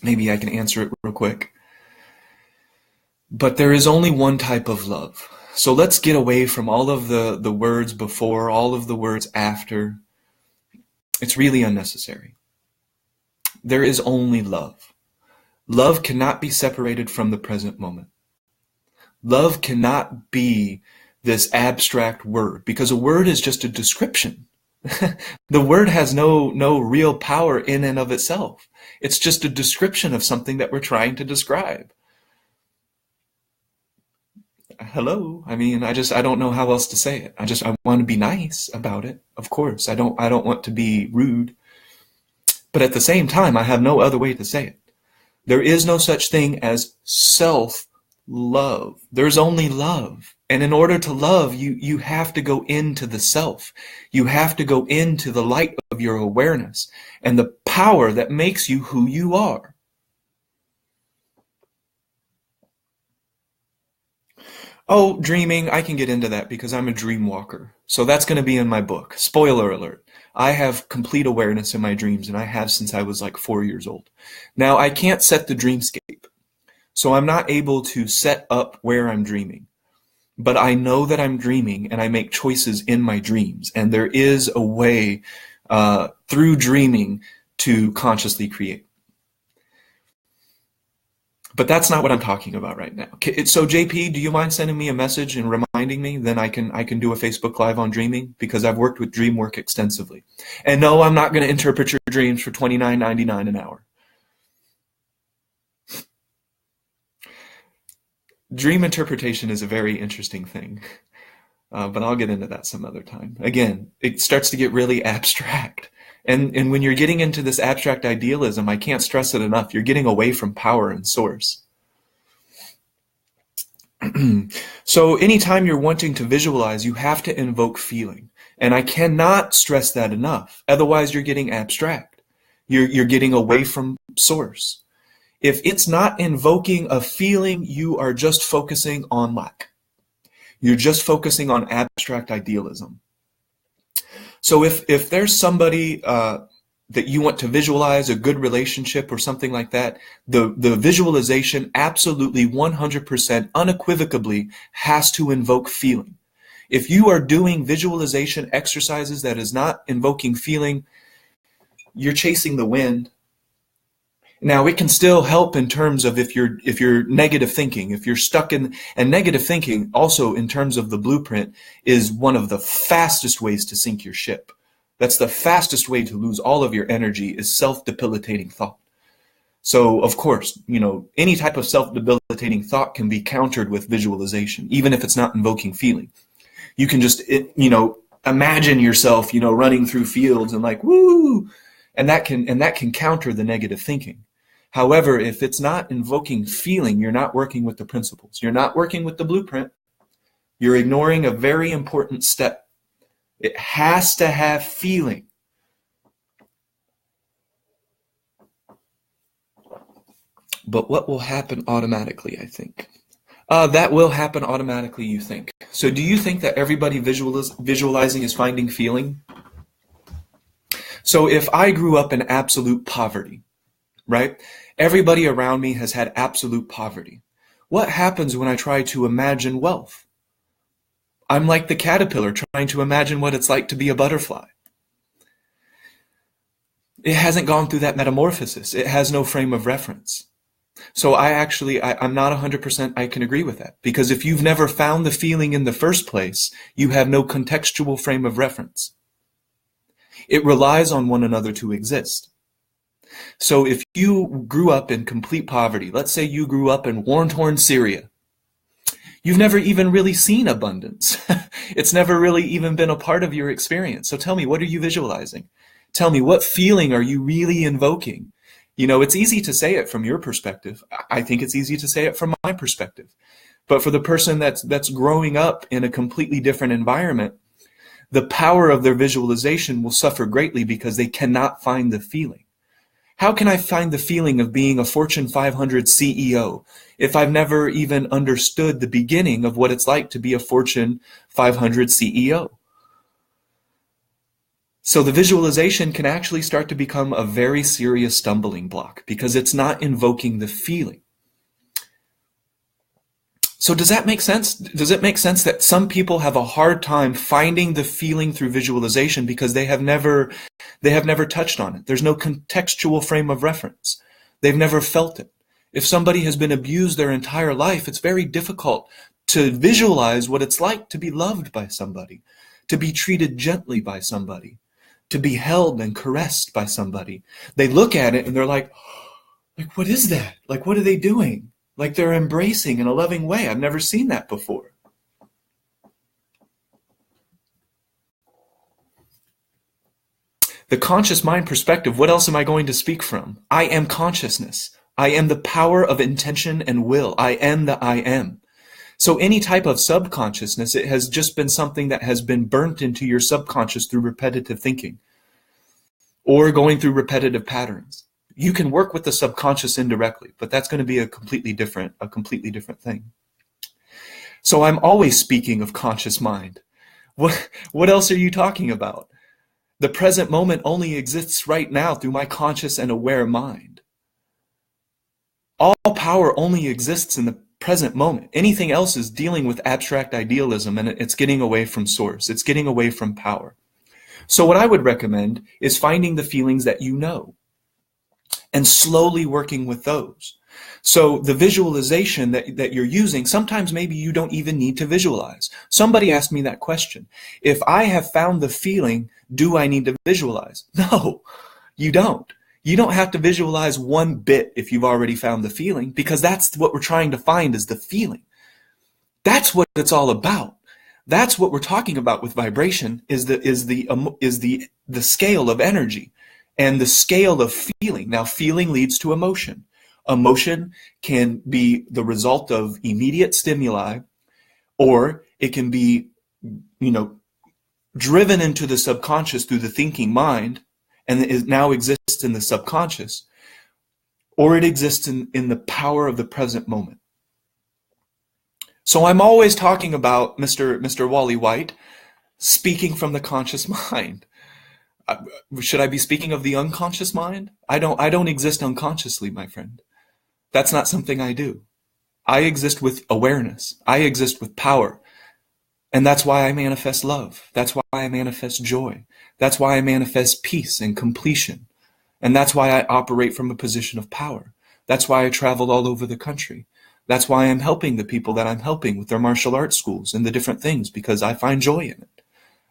Maybe I can answer it real quick. But there is only one type of love. So let's get away from all of the words before, all of the words after. It's really unnecessary. There is only love. Love cannot be separated from the present moment. Love cannot be this abstract word, because a word is just a description. The word has no real power in and of itself. It's just a description of something that we're trying to describe. Hello. I mean, I don't know how else to say it. I want to be nice about it. Of course, I don't want to be rude. But at the same time, I have no other way to say it. There is no such thing as self-love. There's only love. And in order to love, you have to go into the self. You have to go into the light of your awareness and the power that makes you who you are. Oh, dreaming, I can get into that because I'm a dream walker. So that's going to be in my book. Spoiler alert. I have complete awareness in my dreams, and I have since I was like 4 years old. Now, I can't set the dreamscape, so I'm not able to set up where I'm dreaming. But I know that I'm dreaming, and I make choices in my dreams. And there is a way through dreaming to consciously create. But that's not what I'm talking about right now. So JP, do you mind sending me a message and reminding me? Then I can do a Facebook Live on dreaming, because I've worked with dream work extensively. And no, I'm not going to interpret your dreams for $29.99 an hour. Dream interpretation is a very interesting thing, but I'll get into that some other time. Again, it starts to get really abstract. And when you're getting into this abstract idealism, I can't stress it enough, you're getting away from power and source. So anytime you're wanting to visualize, you have to invoke feeling. And I cannot stress that enough. Otherwise, you're getting abstract. You're getting away from source. If it's not invoking a feeling, you are just focusing on lack. You're just focusing on abstract idealism. So if there's somebody that you want to visualize, a good relationship or something like that, the visualization absolutely 100% unequivocally has to invoke feeling. If you are doing visualization exercises that is not invoking feeling, you're chasing the wind. Now, it can still help in terms of if you're negative thinking, if you're stuck in, and negative thinking also in terms of the blueprint is one of the fastest ways to sink your ship. That's the fastest way to lose all of your energy, is self-debilitating thought. So, of course, any type of self-debilitating thought can be countered with visualization, even if it's not invoking feeling. You can just, imagine yourself, running through fields and like, woo, and that can counter the negative thinking. However, if it's not invoking feeling, you're not working with the principles. You're not working with the blueprint. You're ignoring a very important step. It has to have feeling. But what will happen automatically, I think? That will happen automatically, you think. So do you think that everybody visualizing is finding feeling? So if I grew up in absolute poverty, right? Everybody around me has had absolute poverty. What happens when I try to imagine wealth? I'm like the caterpillar trying to imagine what it's like to be a butterfly. It hasn't gone through that metamorphosis. It has no frame of reference. So I'm not 100% I can agree with that. Because if you've never found the feeling in the first place, you have no contextual frame of reference. It relies on one another to exist. So if you grew up in complete poverty, let's say you grew up in war-torn Syria, you've never even really seen abundance. It's never really even been a part of your experience. So tell me, what are you visualizing? Tell me, what feeling are you really invoking? It's easy to say it from your perspective. I think it's easy to say it from my perspective. But for the person that's growing up in a completely different environment, the power of their visualization will suffer greatly because they cannot find the feeling. How can I find the feeling of being a Fortune 500 CEO if I've never even understood the beginning of what it's like to be a Fortune 500 CEO? So the visualization can actually start to become a very serious stumbling block because it's not invoking the feeling. So does that make sense? Does it make sense that some people have a hard time finding the feeling through visualization because they have never touched on it? There's no contextual frame of reference. They've never felt it. If somebody has been abused their entire life, it's very difficult to visualize what it's like to be loved by somebody, to be treated gently by somebody, to be held and caressed by somebody. They look at it and they're like, what is that? Like, what are they doing? Like they're embracing in a loving way. I've never seen that before. The conscious mind perspective, what else am I going to speak from? I am consciousness. I am the power of intention and will. I am the I am. So any type of subconsciousness, it has just been something that has been burnt into your subconscious through repetitive thinking or going through repetitive patterns. You can work with the subconscious indirectly, but that's going to be a completely different thing. So I'm always speaking of conscious mind. What else are you talking about? The present moment only exists right now through my conscious and aware mind. All power only exists in the present moment. Anything else is dealing with abstract idealism, and it's getting away from source. It's getting away from power. So what I would recommend is finding the feelings that you know and slowly working with those. So the visualization that you're using, sometimes maybe you don't even need to visualize. Somebody asked me that question. If I have found the feeling, do I need to visualize? No, you don't. You don't have to visualize one bit if you've already found the feeling, because that's what we're trying to find, is the feeling. That's what it's all about. That's what we're talking about with vibration, is the scale of energy and the scale of feeling. Now, feeling leads to emotion. Emotion can be the result of immediate stimuli, or it can be, driven into the subconscious through the thinking mind, and it now exists in the subconscious. or it exists in the power of the present moment. So I'm always talking about Mr. Wally White speaking from the conscious mind. Should I be speaking of the unconscious mind? I don't exist unconsciously, my friend. That's not something I do. I exist with awareness. I exist with power. And that's why I manifest love. That's why I manifest joy. That's why I manifest peace and completion. And that's why I operate from a position of power. That's why I travel all over the country. That's why I'm helping the people that I'm helping with their martial arts schools and the different things, because I find joy in it.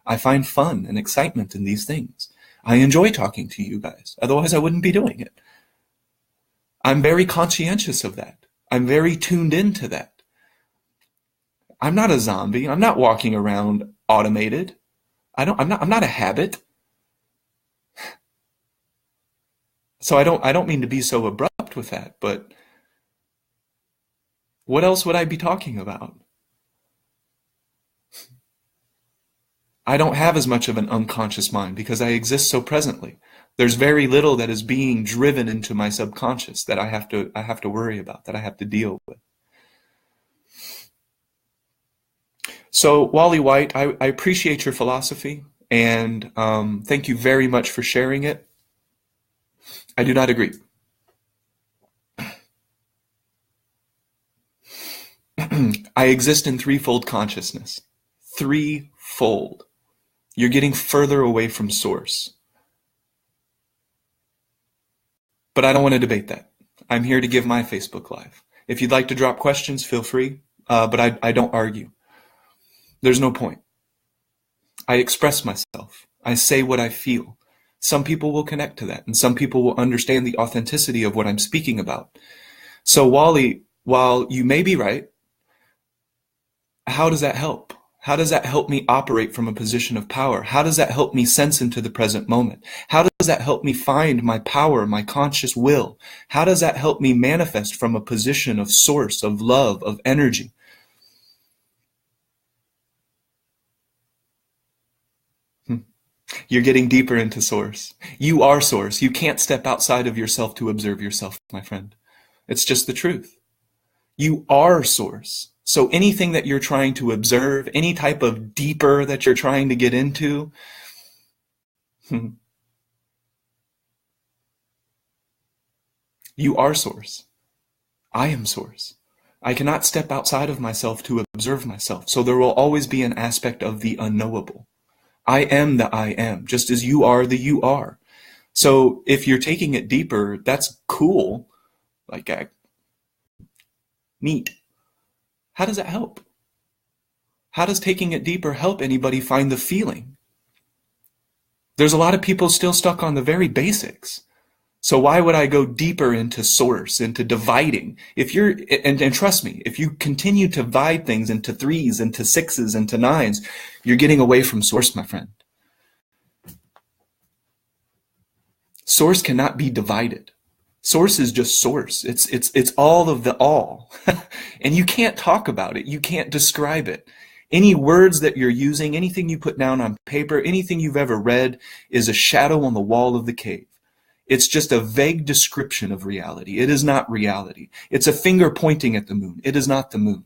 I find fun and excitement in these things. I enjoy talking to you guys. Otherwise, I wouldn't be doing it. I'm very conscientious of that. I'm very tuned into that. I'm not a zombie. I'm not walking around automated. I'm not a habit. So I don't mean to be so abrupt with that, but what else would I be talking about? I don't have as much of an unconscious mind because I exist so presently. There's very little that is being driven into my subconscious that I have to worry about, that I have to deal with. So, Wally White, I appreciate your philosophy, and thank you very much for sharing it. I do not agree. I exist in threefold consciousness. Threefold. You're getting further away from source. But I don't want to debate that. I'm here to give my Facebook Live. If you'd like to drop questions, feel free, but I don't argue. There's no point. I express myself. I say what I feel. Some people will connect to that, and some people will understand the authenticity of what I'm speaking about. So, Wally, while you may be right, how does that help? How does that help me operate from a position of power? How does that help me sense into the present moment? How does that help me find my power, my conscious will? How does that help me manifest from a position of source, of love, of energy? You're getting deeper into source. You are source. You can't step outside of yourself to observe yourself, my friend. It's just the truth. You are source. So anything that you're trying to observe, any type of deeper that you're trying to get into, you are source. I am source. I cannot step outside of myself to observe myself. So there will always be an aspect of the unknowable. I am the I am, just as you are the you are. So if you're taking it deeper, that's cool. Like, neat. How does that help? How does taking it deeper help anybody find the feeling? There's a lot of people still stuck on the very basics. So why would I go deeper into source, into dividing? If you're, and trust me, if you continue to divide things into threes, into sixes, into nines, you're getting away from source, my friend. Source cannot be divided. Source is just source. It's all of the all. And you can't talk about it. You can't describe it. Any words that you're using, anything you put down on paper, anything you've ever read is a shadow on the wall of the cave. It's just a vague description of reality. It is not reality. It's a finger pointing at the moon. It is not the moon.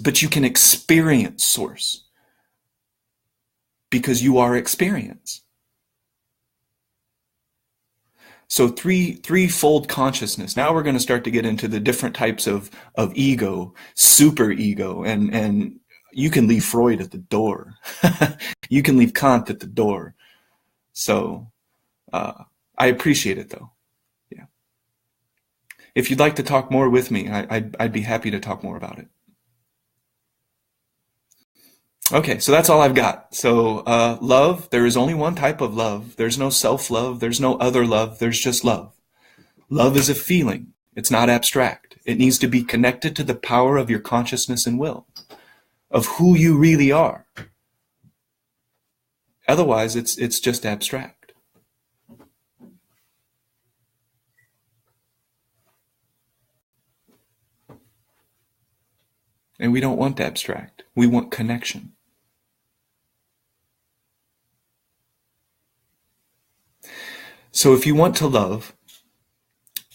But you can experience source because you are experience. So threefold consciousness. Now we're going to start to get into the different types of ego, super ego, and you can leave Freud at the door. You can leave Kant at the door. So I appreciate it, though. Yeah. If you'd like to talk more with me, I'd be happy to talk more about it. Okay, so that's all I've got. So love, there is only one type of love. There's no self-love. There's no other love. There's just love. Love is a feeling. It's not abstract. It needs to be connected to the power of your consciousness and will, of who you really are. Otherwise, it's just abstract. And we don't want abstract. We want connection. So if you want to love,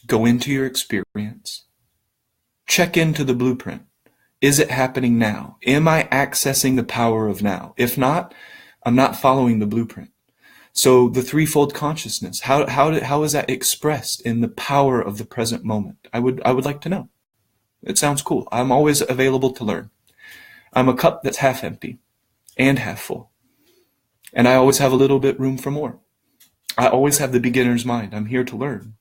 Go into your experience. Check into the blueprint. Is it happening now? Am I accessing the power of now? If not, I'm not following the blueprint. So the threefold consciousness, how is that expressed in the power of the present moment? I would like to know. It sounds cool. I'm always available to learn. I'm a cup that's half empty and half full. And I always have a little bit room for more. I always have the beginner's mind. I'm here to learn.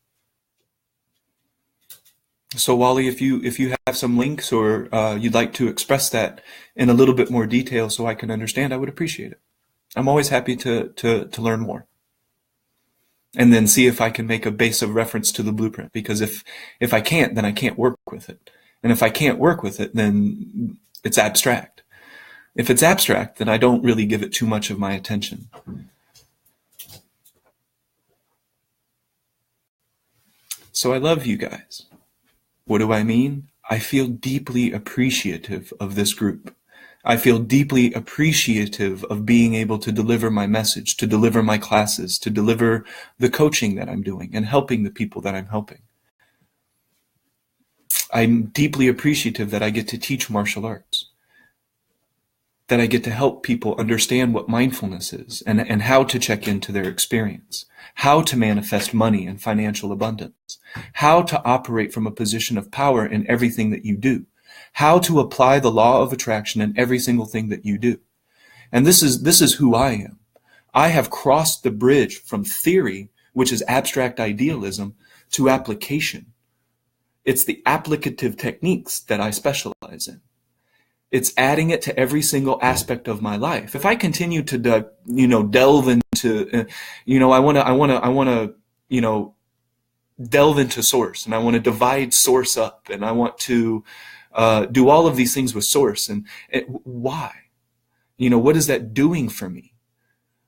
So Wally, if you have some links or you'd like to express that in a little bit more detail so I can understand, I would appreciate it. I'm always happy to learn more. And then see if I can make a base of reference to the blueprint. Because if I can't, then I can't work with it. And if I can't work with it, then it's abstract. If it's abstract, then I don't really give it too much of my attention. So I love you guys. What do I mean? I feel deeply appreciative of this group. I feel deeply appreciative of being able to deliver my message, to deliver my classes, to deliver the coaching that I'm doing and helping the people that I'm helping. I'm deeply appreciative that I get to teach martial arts, that I get to help people understand what mindfulness is and how to check into their experience, how to manifest money and financial abundance, how to operate from a position of power in everything that you do, how to apply the law of attraction in every single thing that you do. And this is who I am. I have crossed the bridge from theory, which is abstract idealism, to application. It's the applicative techniques that I specialize in. It's adding it to every single aspect of my life. If I continue to, delve into, I want to, delve into source, and I want to divide source up, and I want to do all of these things with source. And why? What is that doing for me?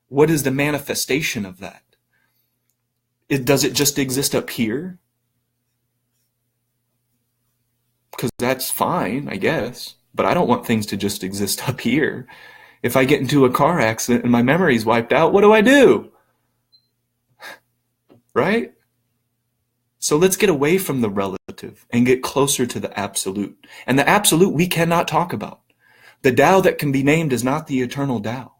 What is the manifestation of that? Does it just exist up here? Because that's fine, I guess. But I don't want things to just exist up here. If I get into a car accident and my memory's wiped out, what do? Right? So let's get away from the relative and get closer to the absolute. And the absolute we cannot talk about. The Tao that can be named is not the eternal Tao.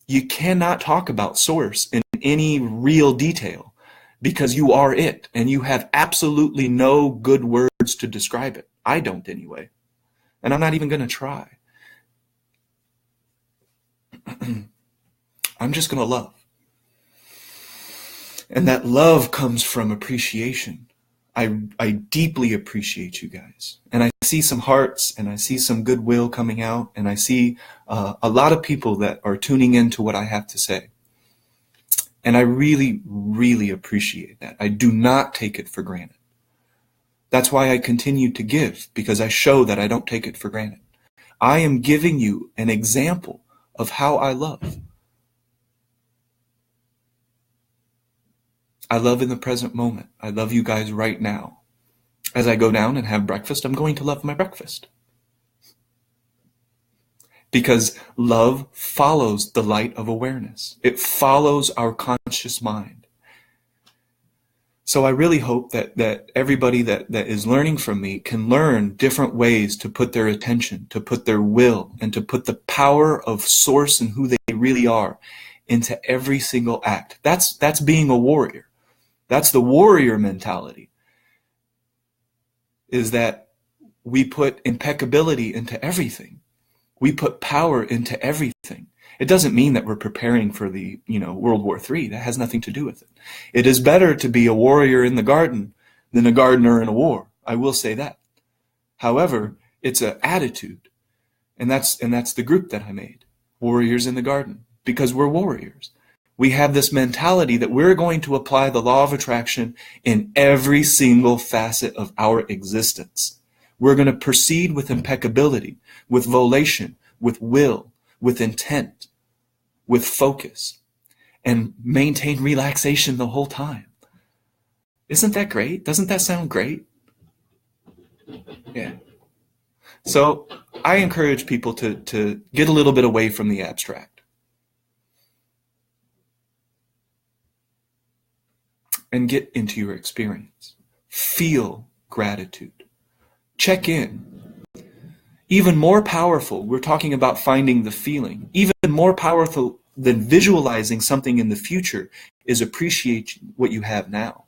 You cannot talk about source in any real detail because you are it and you have absolutely no good words to describe it. I don't anyway. And I'm not even going to try. I'm just going to love. And that love comes from appreciation. I deeply appreciate you guys. And I see some hearts and I see some goodwill coming out. And I see a lot of people that are tuning into what I have to say. And I really, really appreciate that. I do not take it for granted. That's why I continue to give, because I show that I don't take it for granted. I am giving you an example of how I love. I love in the present moment. I love you guys right now. As I go down and have breakfast, I'm going to love my breakfast. Because love follows the light of awareness. It follows our conscious mind. So I really hope that everybody that is learning from me can learn different ways to put their attention, to put their will, and to put the power of source and who they really are into every single act. That's being a warrior. That's the warrior mentality. Is that we put impeccability into everything. We put power into everything. It doesn't mean that we're preparing for the, World War III. That has nothing to do with it. It is better to be a warrior in the garden than a gardener in a war. I will say that. However, it's an attitude. And that's the group that I made. Warriors in the garden. Because we're warriors. We have this mentality that we're going to apply the law of attraction in every single facet of our existence. We're going to proceed with impeccability, with volition, with will, with intent, with focus, and maintain relaxation the whole time. Isn't that great? Doesn't that sound great? Yeah. So I encourage people to get a little bit away from the abstract. and get into your experience. Feel gratitude. Check in. Even more powerful, we're talking about finding the feeling. Even more powerful than visualizing something in the future is appreciate what you have now.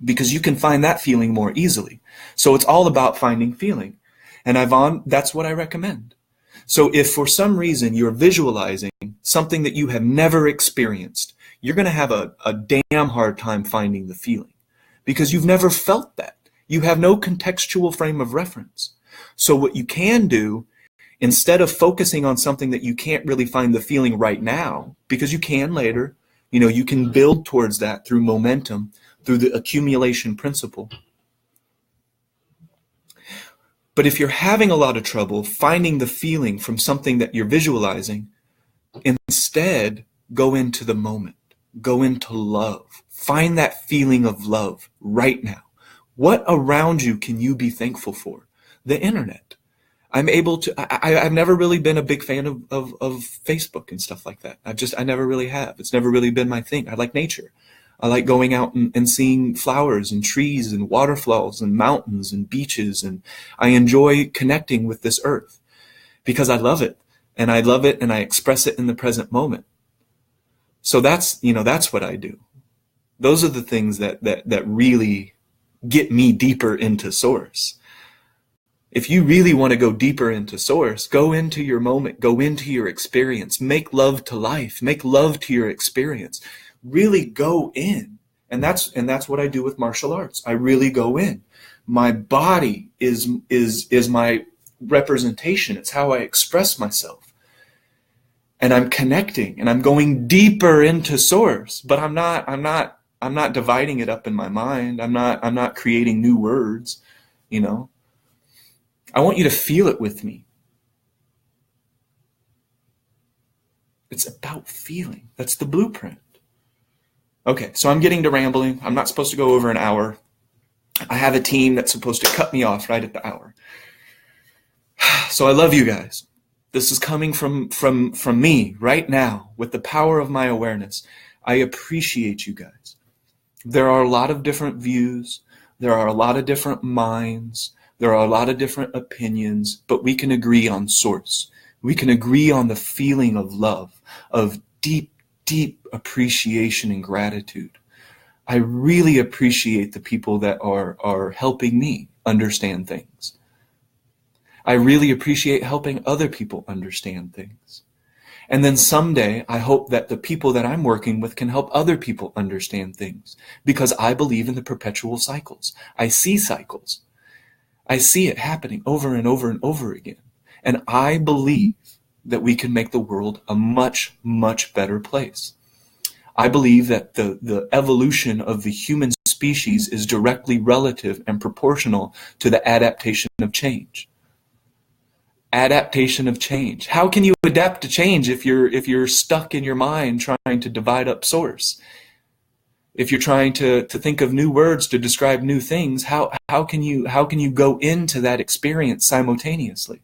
Because you can find that feeling more easily. So it's all about finding feeling. And that's what I recommend. So if for some reason you're visualizing something that you have never experienced, you're going to have a damn hard time finding the feeling. Because you've never felt that. You have no contextual frame of reference. So what you can do, instead of focusing on something that you can't really find the feeling right now, because you can later, you can build towards that through momentum, through the accumulation principle. But if you're having a lot of trouble finding the feeling from something that you're visualizing, instead go into the moment, go into love. Find that feeling of love right now. What around you can you be thankful for? The internet. I've never really been a big fan of Facebook and stuff like that. I never really have. It's never really been my thing. I like nature. I like going out and seeing flowers and trees and waterfalls and mountains and beaches. And I enjoy connecting with this earth because I love it. And I love it and I express it in the present moment. So that's what I do. Those are the things that really get me deeper into source. If you really want to go deeper into source, go into your moment, go into your experience, make love to life, make love to your experience. Really go in. And that's what I do with martial arts. I really go in. My body is my representation. It's how I express myself. And I'm connecting and I'm going deeper into source, but I'm not dividing it up in my mind. I'm not creating new words, I want you to feel it with me. It's about feeling. That's the blueprint. Okay, so I'm getting to rambling. I'm not supposed to go over an hour. I have a team that's supposed to cut me off right at the hour. So I love you guys. This is coming from me right now with the power of my awareness. I appreciate you guys. There are a lot of different views. There are a lot of different minds. There are a lot of different opinions, but we can agree on source. We can agree on the feeling of love, of deep, deep appreciation and gratitude. I really appreciate the people that are helping me understand things. I really appreciate helping other people understand things. And then someday, I hope that the people that I'm working with can help other people understand things, because I believe in the perpetual cycles. I see cycles. I see it happening over and over and over again. And I believe that we can make the world a much, much better place. I believe that the evolution of the human species is directly relative and proportional to the adaptation of change. Adaptation of change. How can you adapt to change if you're stuck in your mind trying to divide up source? If you're trying to think of new words to describe new things, how can you go into that experience simultaneously?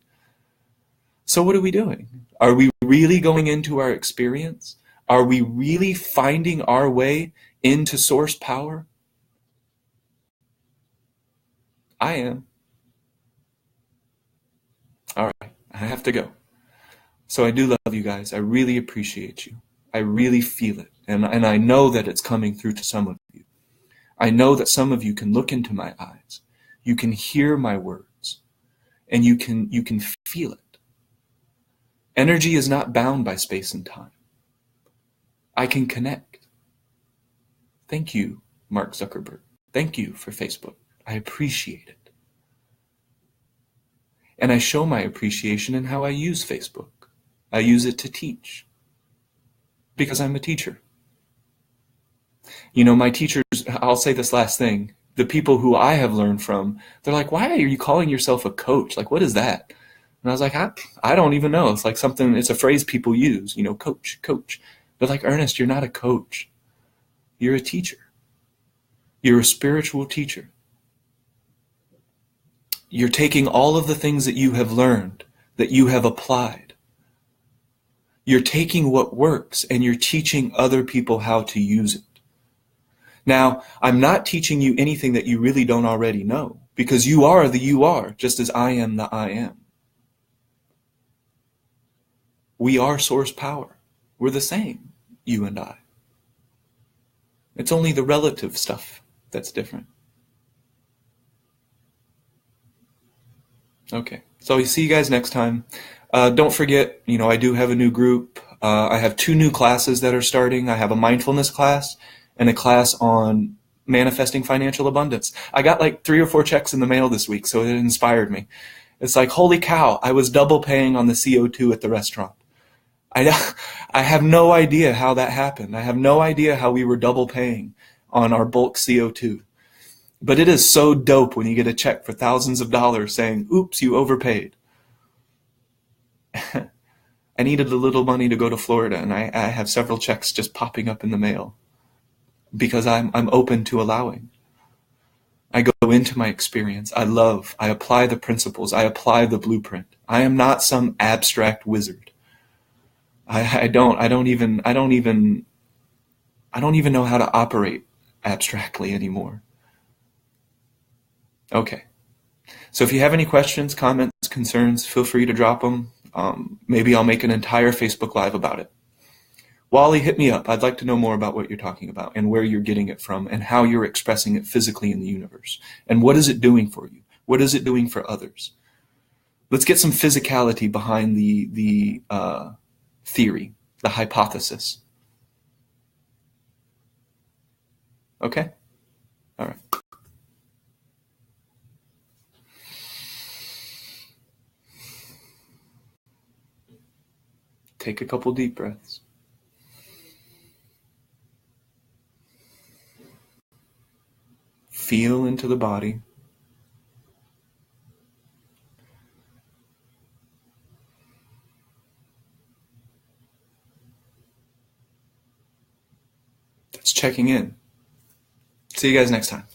So what are we doing? Are we really going into our experience? Are we really finding our way into source power? I am. All right, I have to go. So I do love you guys. I really appreciate you. I really feel it. And I know that it's coming through to some of you. I know that some of you can look into my eyes. You can hear my words. And you can feel it. Energy is not bound by space and time. I can connect. Thank you, Mark Zuckerberg. Thank you for Facebook. I appreciate it. And I show my appreciation in how I use Facebook. I use it to teach. Because I'm a teacher. My teachers, I'll say this last thing, the people who I have learned from, they're like, why are you calling yourself a coach? Like, what is that? And I was like, I don't even know. It's like it's a phrase people use, coach. They're like, Ernest, you're not a coach. You're a teacher. You're a spiritual teacher. You're taking all of the things that you have learned, that you have applied. You're taking what works and you're teaching other people how to use it. Now, I'm not teaching you anything that you really don't already know, because you are the you are, just as I am the I am. We are source power. We're the same, you and I. It's only the relative stuff that's different. Okay, so I'll see you guys next time. Don't forget, I do have a new group. I have 2 new classes that are starting. I have a mindfulness class and a class on manifesting financial abundance. I got like 3 or 4 checks in the mail this week, so it inspired me. It's like, holy cow, I was double paying on the CO2 at the restaurant. I, I have no idea how that happened. I have no idea how we were double paying on our bulk CO2. But it is so dope when you get a check for thousands of dollars saying, oops, you overpaid. I needed a little money to go to Florida, and I have several checks just popping up in the mail because I'm open to allowing. I go into my experience. I apply the principles. I apply the blueprint. I am not some abstract wizard. I don't even know how to operate abstractly anymore. Okay. So if you have any questions, comments, concerns, feel free to drop them. Maybe I'll make an entire Facebook Live about it. Wally, hit me up. I'd like to know more about what you're talking about and where you're getting it from and how you're expressing it physically in the universe. And what is it doing for you? What is it doing for others? Let's get some physicality behind the theory, the hypothesis. Okay? All right. Take a couple deep breaths. Feel into the body. That's checking in. See you guys next time.